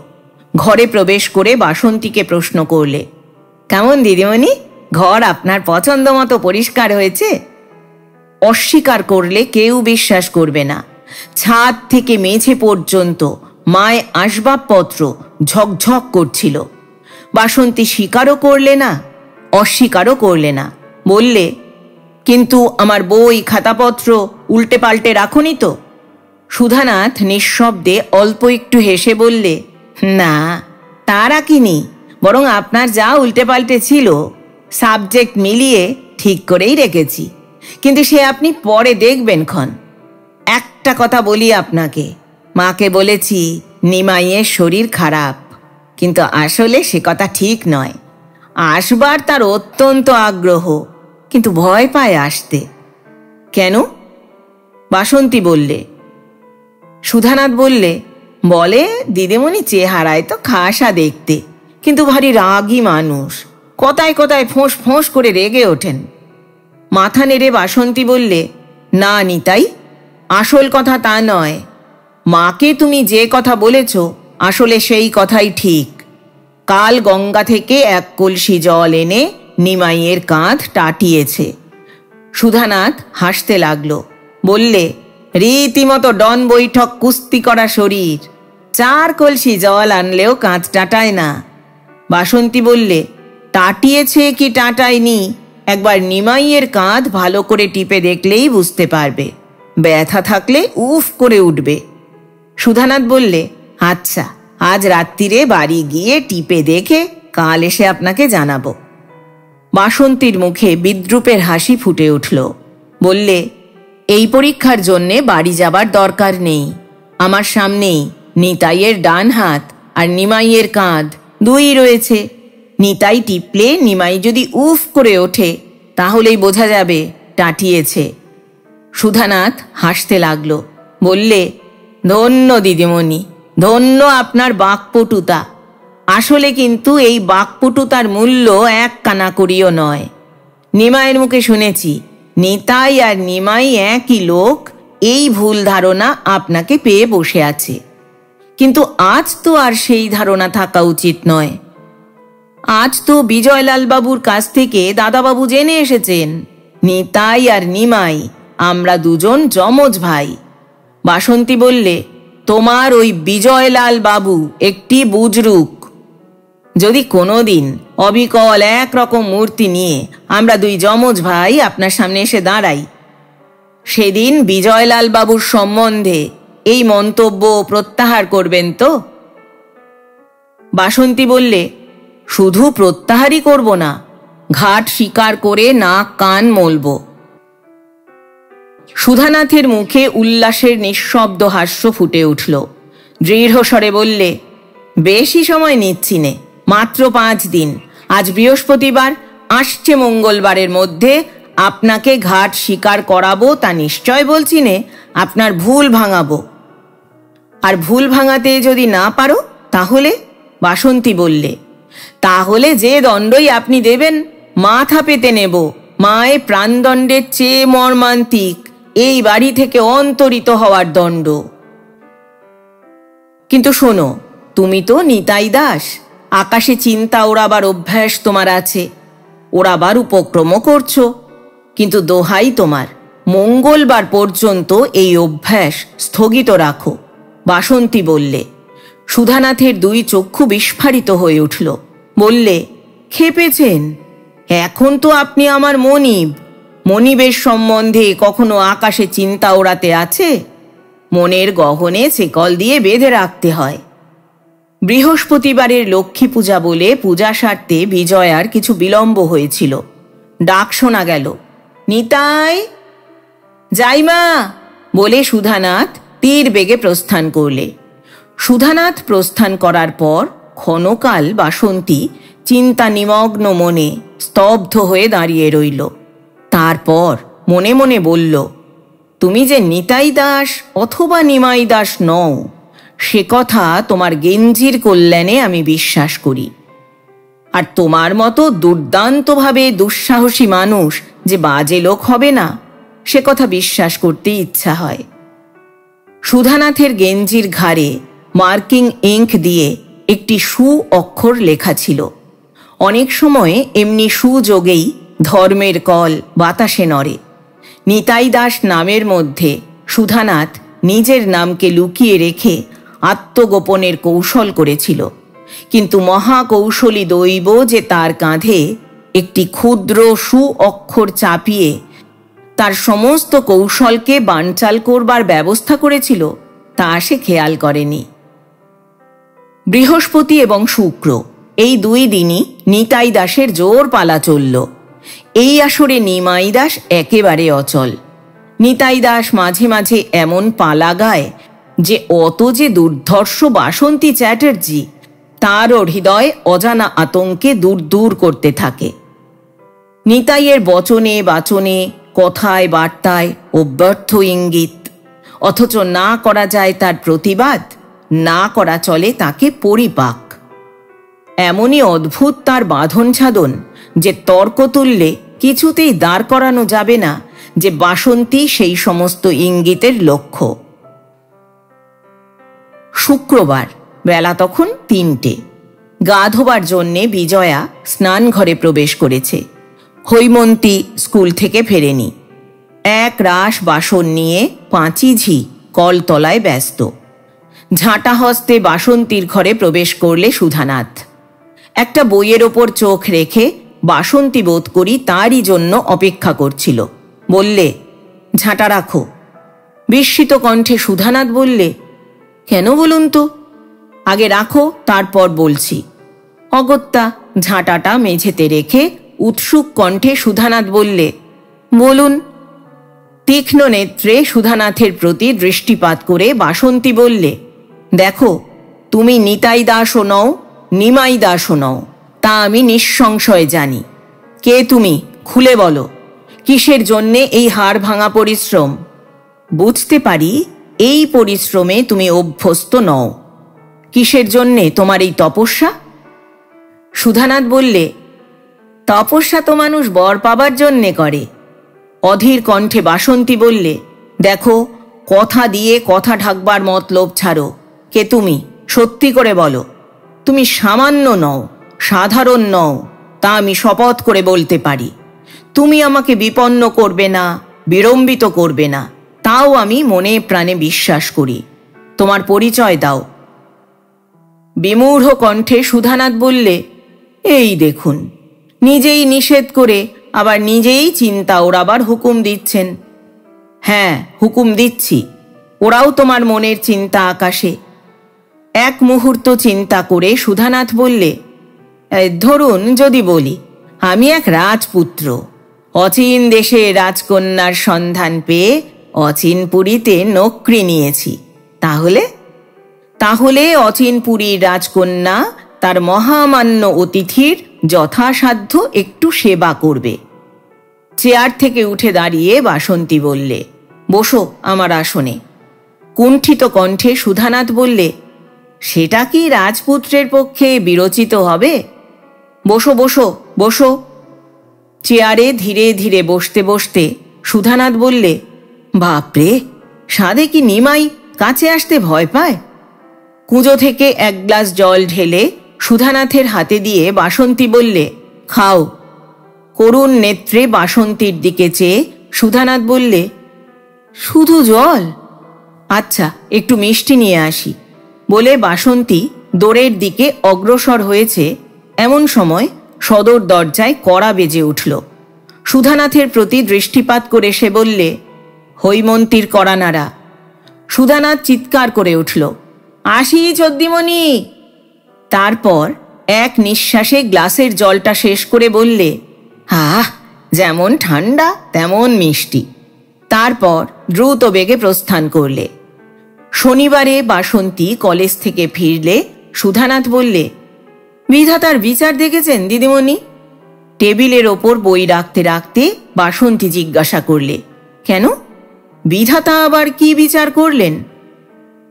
ঘরে প্রবেশ করে বাসন্তীকে প্রশ্ন করলে, কেমন দিদিমণি, ঘর আপনার পছন্দ মতো পরিষ্কার হয়েছে? অস্বীকার করলে কেউ বিশ্বাস করবে না। ছাদ থেকে মেঝে পর্যন্ত মায় আসবাবপত্র ঝকঝক করছিল। বাসন্তী স্বীকারও করলে না, অস্বীকারও করলে না। বললে, কিন্তু আমার বই খাতাপত্র উল্টে পাল্টে রাখুনি তো? সুধানাথ নিঃশব্দে অল্প একটু হেসে বললে, না, তা রাখিনি, বরং আপনার যা উল্টে পাল্টে ছিল সাবজেক্ট মিলিয়ে ঠিক করেই রেখেছি। কিন্তু সে আপনি পরে দেখবেন ক্ষণ। একটা কথা বলি আপনাকে, মাকে বলেছি নিমাইয়ের শরীর খারাপ, কিন্তু আসলে সে কথা ঠিক নয়। আসবার তার অত্যন্ত আগ্রহ, কিন্তু ভয় পায় আসতে। কেন? বাসন্তী বললে। সুধানাথ বললে, বলে দিদিমণি চেহারায় তো খাসা দেখতে, কিন্তু ভারী রাগী মানুষ, কথায় কথায় ফোঁস ফোঁস করে রেগে ওঠেন। মাথা নেড়ে বাসন্তী বললে, না নিতাই, আসল কথা তা নয়। মাকে তুমি যে কথা বলেছ আসলে সেই কথাই ঠিক। কাল গঙ্গা থেকে 1 কলসি জল এনে নিমাইয়ের কাঁধ টাটিয়েছে। সুধানাথ হাসতে লাগলো, বললে, রীতিমতো ডন বৈঠক কুস্তি করা শরীর, 4 কলসি জল আনলেও কাঁধ টাটায় না। বাসন্তী বললে, টাটিয়েছে কি টাটায়নি একবার নিমাইয়ের কাঁধ ভালো করে টিপে দেখলেই বুঝতে পারবে। ব্যথা থাকলে উফ করে উঠবে। সুধানাথ বললে, আচ্ছা, আজ রাত্রিরে বাড়ি গিয়ে টিপে দেখে কাল এসে আপনাকে জানাবো। বাসন্তীর মুখে বিদ্রূপের হাসি ফুটে উঠল। বললে, এই পরীক্ষার জন্যে বাড়ি যাবার দরকার নেই। আমার সামনেই নিতাইয়ের ডান হাত আর নিমাইয়ের কাঁধ দুই রয়েছে। নিতাই টিপলে নিমাই যদি উফ করে ওঠে তাহলেই বোঝা যাবে টাটিয়েছে। সুধানাথ হাসতে লাগলো, বললে, ধন্য দিদিমণি, ধন্য আপনার বাকপটুতা। আসলে কিন্তু এই বাকপটুতার মূল্য 1 কানাকড়িও নয়। নিমাইয়ের মুখে শুনেছি নিতাই আর নিমাই একই লোক, এই ভুল ধারণা আপনাকে পেয়ে বসে আছে। কিন্তু আজ তো আর সেই ধারণা থাকা উচিত নয়। আজ তো বিজয়লাল বাবুর কাছ থেকে দাদাবাবু জেনে এসেছেন নিতাই আর নিমাই আমরা দুজন যমজ ভাই। বাসন্তী বললে, তোমার ওই বিজয়লাল বাবু একটি বুজরুক। যদি কোনোদিন অবিকল একরকম মূর্তি নিয়ে আমরা 2 যমজ ভাই আপনার সামনে এসে দাঁড়াই, সেদিন বিজয়লাল বাবুর সম্বন্ধে এই মন্তব্য প্রত্যাহার করবেন তো? বাসন্তী বললে, শুধু প্রত্যাহারই করব না, ঘাট স্বীকার করে নাক কান মলব। সুধানাথের মুখে উল্লাসের নিঃশব্দ হাস্য ফুটে উঠল। দৃঢ় স্বরে বললে, বেশি সময় নিচ্ছি নে, মাত্র 5 দিন। আজ বৃহস্পতিবার, আসছে মঙ্গলবারের মধ্যে আপনাকে ঘাট স্বীকার করাবো, তা নিশ্চয় বলছি নে। আপনার ভুল ভাঙাবো। আর ভুল ভাঙাতে যদি না পারো তাহলে? বাসন্তী বললে, তাহলে যে দণ্ডই আপনি দেবেন মাথা পেতে নেব। মায়ের প্রাণদণ্ডের চেয়ে মর্মান্তিক এই বাড়ি থেকে অন্তরিত হওয়ার দণ্ড। কিন্তু শোনো, তুমি তো নিতাই দাস, আকাশে চিন্তা ওড়াবার অভ্যাস তোমার আছে, ওড়াবার উপক্রমও করছো। কিন্তু দোহাই তোমার, মঙ্গলবার পর্যন্ত এই অভ্যাস স্থগিত রাখো। বাসন্তী বললে। সুধানাথের 2 চক্ষু বিস্ফারিত হয়ে উঠল। বললে, খেপেছেন? এখন তো আপনি আমার মনিব। মনিবের সম্বন্ধে কখনো আকাশে চিন্তা ওড়াতে আছে? মনের গহনে শেকল দিয়ে বেঁধে রাখতে হয়। বৃহস্পতিবারের লক্ষ্মী পূজা বলে পূজা সারতে বিজয়ার কিছু বিলম্ব হয়েছিল। ডাক শোনা গেল, নিতাই, যাইমা বলে সুধানাথ তীর বেগে প্রস্থান করলে। সুধানাথ প্রস্থান করার পর ক্ষণকাল বাসন্তী চিন্তা নিমগ্ন মনে স্তব্ধ হয়ে দাঁড়িয়ে রইল। তারপর মনে মনে বলল, তুমি যে নিতাই দাস অথবা নিমাই দাস নও, সে কথা তোমার গেঞ্জির কল্যাণে আমি বিশ্বাস করি। আর তোমার মতো দুর্দান্তভাবে দুঃসাহসী মানুষ যে বাজে লোক হবে না, সে কথা বিশ্বাস করতে ইচ্ছা হয়। সুধানাথের গেঞ্জির ঘাড়ে মার্কিং ইঙ্ক দিয়ে একটি সু অক্ষর লেখা ছিল। অনেক সময় এমনি সুযোগেই ধর্মের কল বাতাসে নড়ে। নিতাই দাস নামের মধ্যে সুধানাথ নিজের নামকে লুকিয়ে রেখে আত্মগোপনের কৌশল করেছিল, কিন্তু মহাকৌশলী দৈব যে তার কাঁধে একটি ক্ষুদ্র সু অক্ষর চাপিয়ে তার সমস্ত কৌশলকে বানচাল করবার ব্যবস্থা করেছিল, তা সে খেয়াল করেনি। বৃহস্পতি এবং শুক্র এই দুই দিনই নিতাই দাসের জোর পালা চলল। এই আসরে নিমাই দাস একেবারে অচল। নিতাই দাস মাঝে মাঝে এমন পালা গায় যে অত যে দুর্ধর্ষ বাসন্তী চ্যাটার্জি, তারও হৃদয় অজানা আতঙ্কে দূর দূর করতে থাকে। নিতাইয়ের বচনে বাচনে, কথায় বার্তায় অব্যর্থ ইঙ্গিত, অথচ না করা যায় তার প্রতিবাদ, না করা চলে তাকে পরিপাক। এমনই অদ্ভুত তার বাঁধন ছাদন যে তর্ক তুললে কিছুতেই দাঁড় করানো যাবে না যে বাসন্তী সেই সমস্ত ইঙ্গিতের লক্ষ্য। শুক্রবার বেলা তখন ৩টে। গা ধোবার জন্যে বিজয়া স্নান ঘরে প্রবেশ করেছে। হৈমন্তী স্কুল থেকে ফেরেনি। এক রাশ বাসন নিয়ে পাঁচিঝি কলতলায় ব্যস্ত। ঝাঁটা হস্তে বাসন্তীর ঘরে প্রবেশ করলে সুধানাথ। একটা বইয়ের ওপর চোখ রেখে বাসন্তী বোধ করি তারই জন্য অপেক্ষা করছিল। বললে, ঝাঁটা রাখো। বিস্মিত কণ্ঠে সুধানাথ বললে, কেন বলুন তো? আগে রাখো, তারপর বলছি। অগত্যা ঝাঁটাটা মেঝেতে রেখে উৎসুক কণ্ঠে সুধানাথ বললে, বলুন। তীক্ষ্ণ নেত্রে সুধানাথের প্রতি দৃষ্টিপাত করে বাসন্তী বললে, দেখো, তুমি নিতাই দাসও নও, নিমাই দাসও নও, তা আমি নিঃসংশয়ে জানি। কে তুমি? খুলে বলো। কিসের জন্যে এই হাড় ভাঙা পরিশ্রম? বুঝতে পারি এই পরিশ্রমে তুমি অভ্যস্ত নও। কিসের জন্যে তোমার এই তপস্যা? সুধানাথ বললে, তপস্যা তো মানুষ বর পাবার জন্যে করে। অধীর কণ্ঠে বাসন্তী বললে, দেখো, কথা দিয়ে কথা ঢাকবার মতলব ছাড়ো। কে তুমি? সত্যি করে বলো। তুমি সামান্য নও, সাধারণ নও, তা আমি শপথ করে বলতে পারি। তুমি আমাকে বিপন্ন করবে না, বিড়ম্বিত করবে না, তাও আমি মনে প্রাণে বিশ্বাস করি। তোমার পরিচয় দাও। বিমূঢ় কণ্ঠে সুধানাথ বললে, এই দেখুন, নিজেই নিষেধ করে আবার নিজেই চিন্তা ওড়াবার হুকুম দিচ্ছেন। হ্যাঁ, হুকুম দিচ্ছি। ওরাও তোমার মনের চিন্তা আকাশে। এক মুহূর্ত চিন্তা করে সুধানাথ বললে, ধরুন যদি বলি, আমি এক রাজপুত্র, অচিন দেশে রাজকন্যার সন্ধান পেয়ে অচিনপুরীতে নকরি নিয়েছি। তাহলে তাহলে অচিনপুরীর রাজকন্যা তার মহামান্য অতিথির যথাসাধ্য একটু সেবা করবে। চেয়ার থেকে উঠে দাঁড়িয়ে বাসন্তী বললে, বসো আমার আসনে। কুণ্ঠিত কণ্ঠে সুধানাথ বললে, সেটা কি রাজপুত্রের পক্ষে বিরচিত হবে? বসো বসো বসো। চেয়ারে ধীরে ধীরে বসতে বসতে সুধানাথ বললে, বাপরে, সাধে কি নিমাই কাছে আসতে ভয় পায়? কুঁজো থেকে এক গ্লাস জল ঢেলে সুধানাথের হাতে দিয়ে বাসন্তী বললে, খাও। করুণ নেত্রে বাসন্তীর দিকে চেয়ে সুধানাথ বললে, শুধু জল? আচ্ছা, একটু মিষ্টি নিয়ে আসি। বলে বাসন্তী দোরের দিকে অগ্রসর হয়েছে, এমন সময় সদর দরজায় কড়া বেজে উঠল। সুধানাথের প্রতি দৃষ্টিপাত করে সে বললে, হৈমন্তীর কড়া নাড়া। সুধানাথ চিৎকার করে উঠল, আসি চদ্দিমণি। তারপর এক নিঃশ্বাসে গ্লাসের জলটা শেষ করে বললে, আহ, যেমন ঠান্ডা তেমন মিষ্টি। তারপর দ্রুত বেগে প্রস্থান করলে। শনিবারে বাসন্তী কলেজ থেকে ফিরলে সুধানাথ বললে, বিধাতার বিচার দেখেছেন দিদিমণি? টেবিলের ওপর বই রাখতে রাখতে বাসন্তী জিজ্ঞাসা করলে, কেন? বিধাতা আবার কি বিচার করলেন?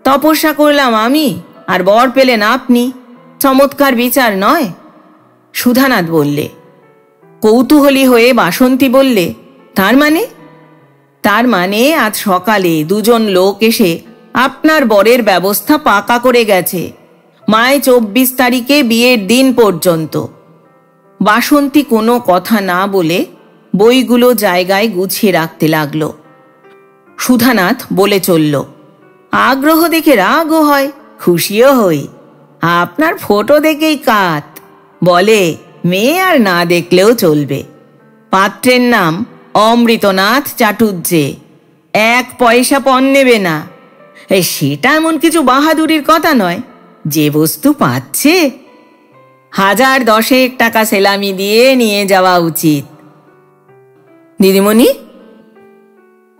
তপস্যা করলাম আমি, আর বর পেলেন আপনি। চমৎকার বিচার নয়? সুধানাথ বললে। কৌতূহলী হয়ে বাসন্তী বললে, তার মানে? তার মানে আজ সকালে দুজন লোক এসে আপনার বরের ব্যবস্থা পাকা করে গেছে, মায় 24 তারিখে বিয়ের দিন পর্যন্ত। বাসন্তী কোনো কথা না বলে বইগুলো জায়গায় গুছিয়ে রাখতে লাগলো। সুধানাথ বলে চলল, আগ্রহ দেখে রাগও হয়, খুশিও হই। আপনার ফটো দেখেই কাত, বলে মেয়ে আর না দেখলেও চলবে। পাত্রের নাম অমৃতনাথ চাটুর্যে, 1 পয়সা পণ নেবে না। সেটা এমন কিছু বাহাদুরির কথা নয়, যে বস্তু পাচ্ছে 1010 টাকা সেলামি দিয়ে নিয়ে যাওয়া উচিত। দিদিমণি,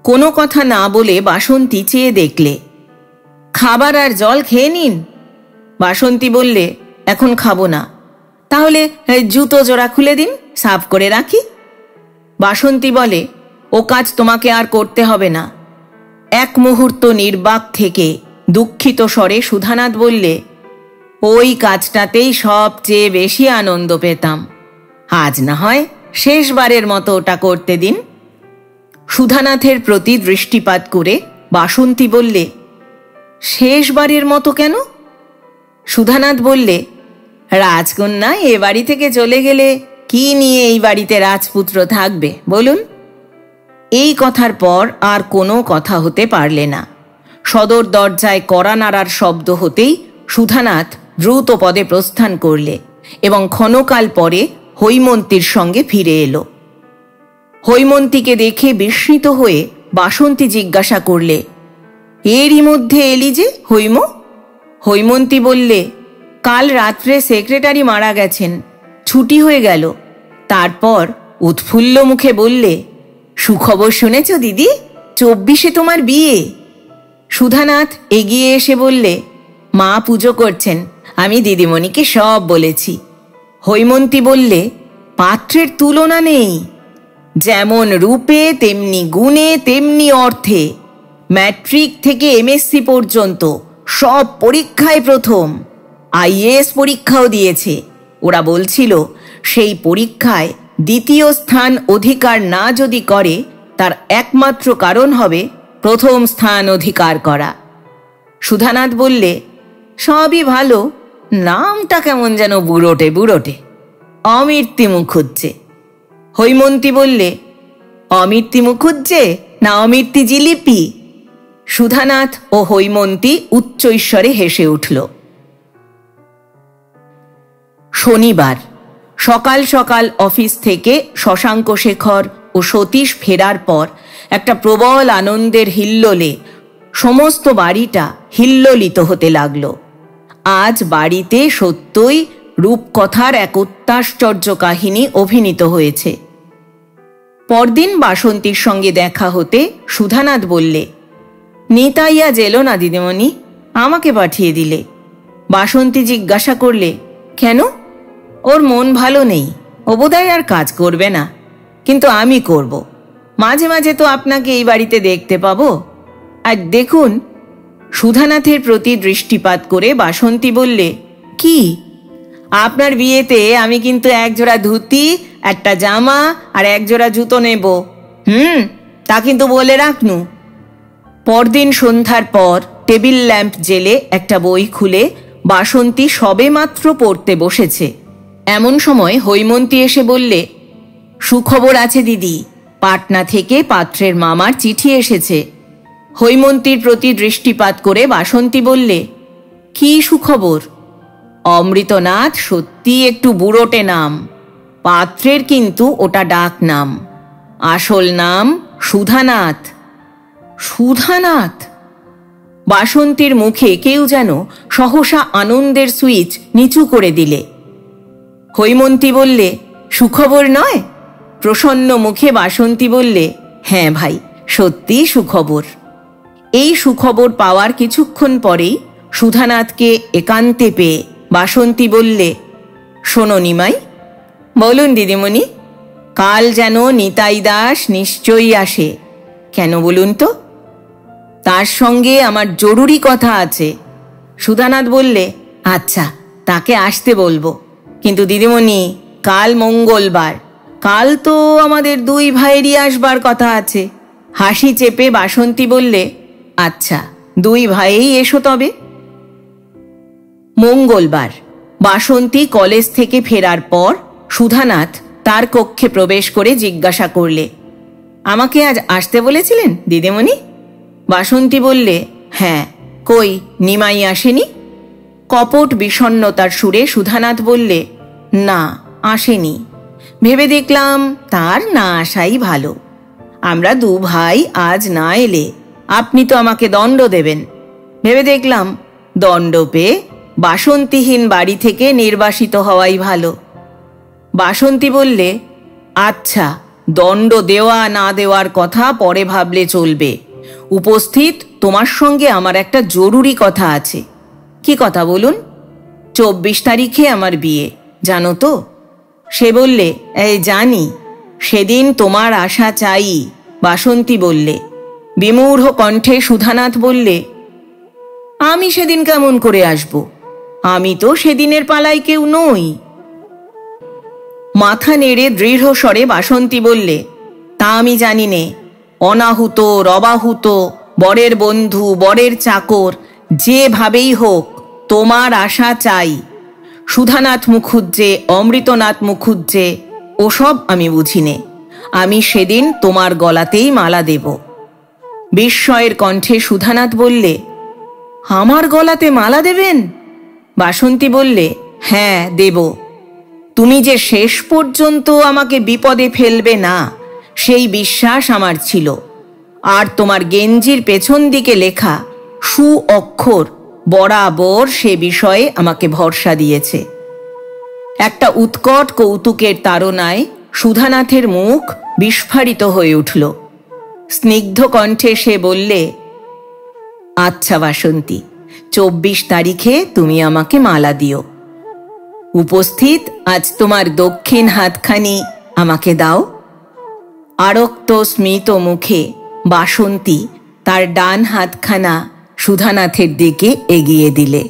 কোনো কথা না বলে বাসন্তী চেয়ে দেখলে। খাবার আর জল খেয়ে নিন। বাসন্তী বললে, এখন খাবো না। তাহলে জুতো জোড়া খুলে দিন, সাফ করে রাখি। বাসন্তী বলে, ও কাজ তোমাকে আর করতে হবে না। এক মুহূর্ত নির্বাক থেকে দুঃখিত স্বরে সুধানাথ বললে, ওই কাজটাতেই সবচেয়ে বেশি আনন্দ পেতাম। আজ না হয় শেষবারের মতো ওটা করতে দিন। সুধানাথের প্রতি দৃষ্টিপাত করে বাসন্তী বললে, শেষবারের মতো কেন? সুধানাথ বললে, রাজকন্যা এ বাড়ি থেকে চলে গেলে কি নিয়ে এই বাড়িতে রাজপুত্র থাকবে বলুন? এই কথার পর আর কোনো কথা হতে পারলে না। সদর দরজায় কড়া নাড়ার শব্দ হতেই সুধানাথ দ্রুত পদে প্রস্থান করলে এবং ক্ষণকাল পরে হৈমন্তীর সঙ্গে ফিরে এলো। হৈমন্তীকে দেখে বিস্মিত হয়ে বাসন্তী জিজ্ঞাসা করলে, এরই মধ্যে এলি যে হৈম? হৈমন্তী বললে, কাল রাত্রে সেক্রেটারি মারা গেছেন, ছুটি হয়ে গেল। তারপর উৎফুল্ল মুখে বললে, সুখবর শুনেছ দিদি? 24-এ তোমার বিয়ে। সুধানাথ এগিয়ে এসে বললে, মা পুজো করছেন, আমি দিদিমণিকে সব বলেছি। হৈমন্তী বললে, পাত্রের তুলনা নেই, যেমন রূপে তেমনি গুণে তেমনি অর্থে। ম্যাট্রিক থেকে এমএসসি পর্যন্ত সব পরীক্ষায় প্রথম। আইএএস পরীক্ষাও দিয়েছে। ওরা বলছিল সেই পরীক্ষায় দ্বিতীয় স্থান অধিকার না যদি করে, তার একমাত্র কারণ হবে প্রথম স্থান অধিকার করা। সুধানাথ বললে, সবই ভালো, নামটা কেমন যেন বুড়োটে বুড়োটে, অমৃত্যু মুখুজ্জে। হৈমন্তী বললে, অমৃত্যু মুখুজ্জে না অমৃত্যু জিলিপি? সুধানাথ ও হৈমন্তী উচ্চৈঃস্বরে হেসে উঠল। শনিবার সকাল সকাল অফিস থেকে শশাঙ্ক শেখর ও সতীশ ফেরার পর একটা প্রবল আনন্দের হিল্লোলে সমস্ত বাড়িটা হিল্লোলিত হতে লাগল। আজ বাড়িতে সত্যই রূপকথার এক অত্যাশ্চর্য কাহিনী অভিনীত হয়েছে। পরদিন বাসন্তীর সঙ্গে দেখা হতে সুধানাথ বললে, নিতাইয়া জেলো না দিদিমণি, আমাকে পাঠিয়ে দিলে। বাসন্তী জিজ্ঞাসা করলে, কেন? ওর মন ভালো নেই, ও বোধহয় আর কাজ করবে না, কিন্তু আমি করব। মাঝে মাঝে তো আপনাকে এই বাড়িতে দেখতে পাবো। আর দেখুন। সুধানাথের প্রতি দৃষ্টিপাত করে বাসন্তী বললে, কি? আপনার বিয়েতে আমি কিন্তু 1 জোড়া ধুতি, একটা জামা আর 1 জোড়া জুতো নেব। তা কিন্তু বলে রাখনু। পরদিন সন্ধ্যার পর টেবিল ল্যাম্প জেলে একটা বই খুলে বাসন্তী সবে মাত্র পড়তে বসেছে। এমন সময় হৈমন্তী এসে বললে, সুখবর আছে দিদি, পাটনা থেকে পাত্রের মামার চিঠি এসেছে। হৈমন্তীর প্রতি দৃষ্টিপাত করে বাসন্তী বললে, কি সুখবর? অমৃতনাথ সত্যি একটু বুড়োটে নাম, পাত্রের কিন্তু ওটা ডাক নাম, আসল নাম সুধানাথ। সুধানাথ? বাসন্তীর মুখে কেউ যেন সহসা আনন্দের সুইচ নিচু করে দিলে। হৈমন্তী বললে, সুখবর নয়? প্রসন্ন মুখে বাসন্তী বললে, হ্যাঁ ভাই, সত্যি সুখবর। এই সুখবর পাওয়ার কিছুক্ষণ পরেই সুধানাথকে একান্তে পেয়ে বাসন্তী বললে, শোনো নিমাই। বলুন দিদিমণি। কাল যেন নিতাই দাস নিশ্চয়ই আসে। কেন বলুন তো? তার সঙ্গে আমার জরুরি কথা আছে। সুধানাথ বললে, আচ্ছা, তাকে আসতে বলবো। কিন্তু দিদিমণি, কাল মঙ্গলবার, কাল তো আমাদের 2 ভাইয়েরই আসবার কথা আছে। হাসি চেপে বাসন্তী বললে, আচ্ছা, দুই ভাইয়েই এসো তবে। মঙ্গলবার বাসন্তী কলেজ থেকে ফেরার পর সুধানাথ তার কক্ষে প্রবেশ করে জিজ্ঞাসা করলে, আমাকে আজ আসতে বলেছিলেন দিদিমণি? বাসন্তী বললে, হ্যাঁ, কই নিমাই আসেনি? কপট বিষণ্ণতার সুরে সুধানাথ বললে, না, আসেনি। ভেবে দেখলাম তার না আসাই ভালো। আমরা দু ভাই আজ না এলে আপনি তো আমাকে দণ্ড দেবেন। ভেবে দেখলাম দণ্ড পেয়ে বাসন্তীহীন বাড়ি থেকে নির্বাসিত হওয়াই ভালো। বাসন্তী বললে, আচ্ছা, দণ্ড দেওয়া না দেওয়ার কথা পরে ভাবলে চলবে। উপস্থিত, তোমার সঙ্গে আমার একটা জরুরি কথা আছে। কি কথা বলুন? 24 তারিখে আমার বিয়ে, জানো তো? সে বললে, এই জানি, সেদিন তোমার আশা চাই। বাসন্তী বললে। বিমূঢ় কণ্ঠে সুধানাথ বললে, আমি সেদিন কেমন করে আসব? আমি তো সেদিনের পালায় কেউ নই। মাথা নেড়ে দৃঢ় স্বরে বাসন্তী বললে, তা আমি জানি নে। অনাহুত, রবাহুত, বরের বন্ধু, বরের চাকর, যেভাবেই হোক তোমার আশা চাই। সুধানাথ মুখুজ্জে, অমৃতনাথ মুখুজ্জে, ওসব আমি বুঝি নে। আমি সেদিন তোমার গলাতেই মালা দেব। বিস্ময়ের কণ্ঠে সুধানাথ বললে, আমার গলাতে মালা দেবেন? বাসন্তী বললে, হ্যাঁ, দেব। তুমি যে শেষ পর্যন্ত আমাকে বিপদে ফেলবে না, সেই বিশ্বাস আমার ছিল। আর তোমার গেঞ্জির পেছন দিকে লেখা সু অক্ষর বরাবর সে বিষয়ে আমাকে ভরসা দিয়েছে। একটা উৎকট কৌতুকের তাড়নায় সুধানাথের মুখ বিস্ফারিত হয়ে উঠল। স্নিগ্ধ কণ্ঠে সে বললে, আচ্ছা বাসন্তী, 24 তারিখে তুমি আমাকে মালা দিও। উপস্থিত, আজ তোমার দক্ষিণ হাতখানি আমাকে দাও। আরক্ত স্মিত মুখে বাসন্তী তার ডান হাতখানা সুধানাথের দিকে এগিয়ে দিলে।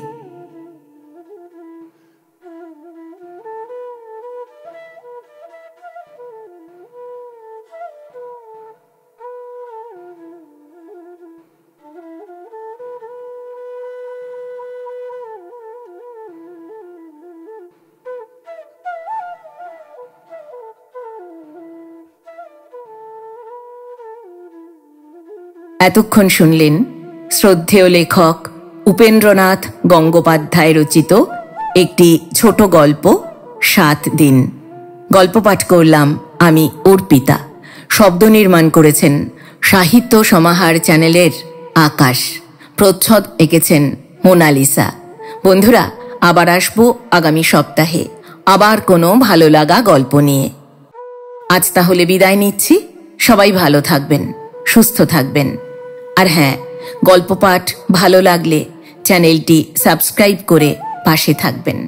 এতক্ষণ শুনলেন শ্রদ্ধেয় লেখক উপেন্দ্রনাথ গঙ্গোপাধ্যায় রচিত একটি ছোট গল্প 7 দিন। গল্প পাঠ করলাম আমি অর্পিতা। শব্দ নির্মাণ করেছেন সাহিত্য সমাহার চ্যানেলের আকাশ। প্রচ্ছদ এঁকেছেন মোনালিসা। বন্ধুরা, আবার আসবো আগামী সপ্তাহে আবার কোনো ভালো লাগা গল্প নিয়ে। আজ তাহলে বিদায় নিচ্ছি। সবাই ভালো থাকবেন, সুস্থ থাকবেন। আর হ্যাঁ, গল্প পাঠ ভালো লাগলে চ্যানেলটি সাবস্ক্রাইব করে পাশে থাকবেন।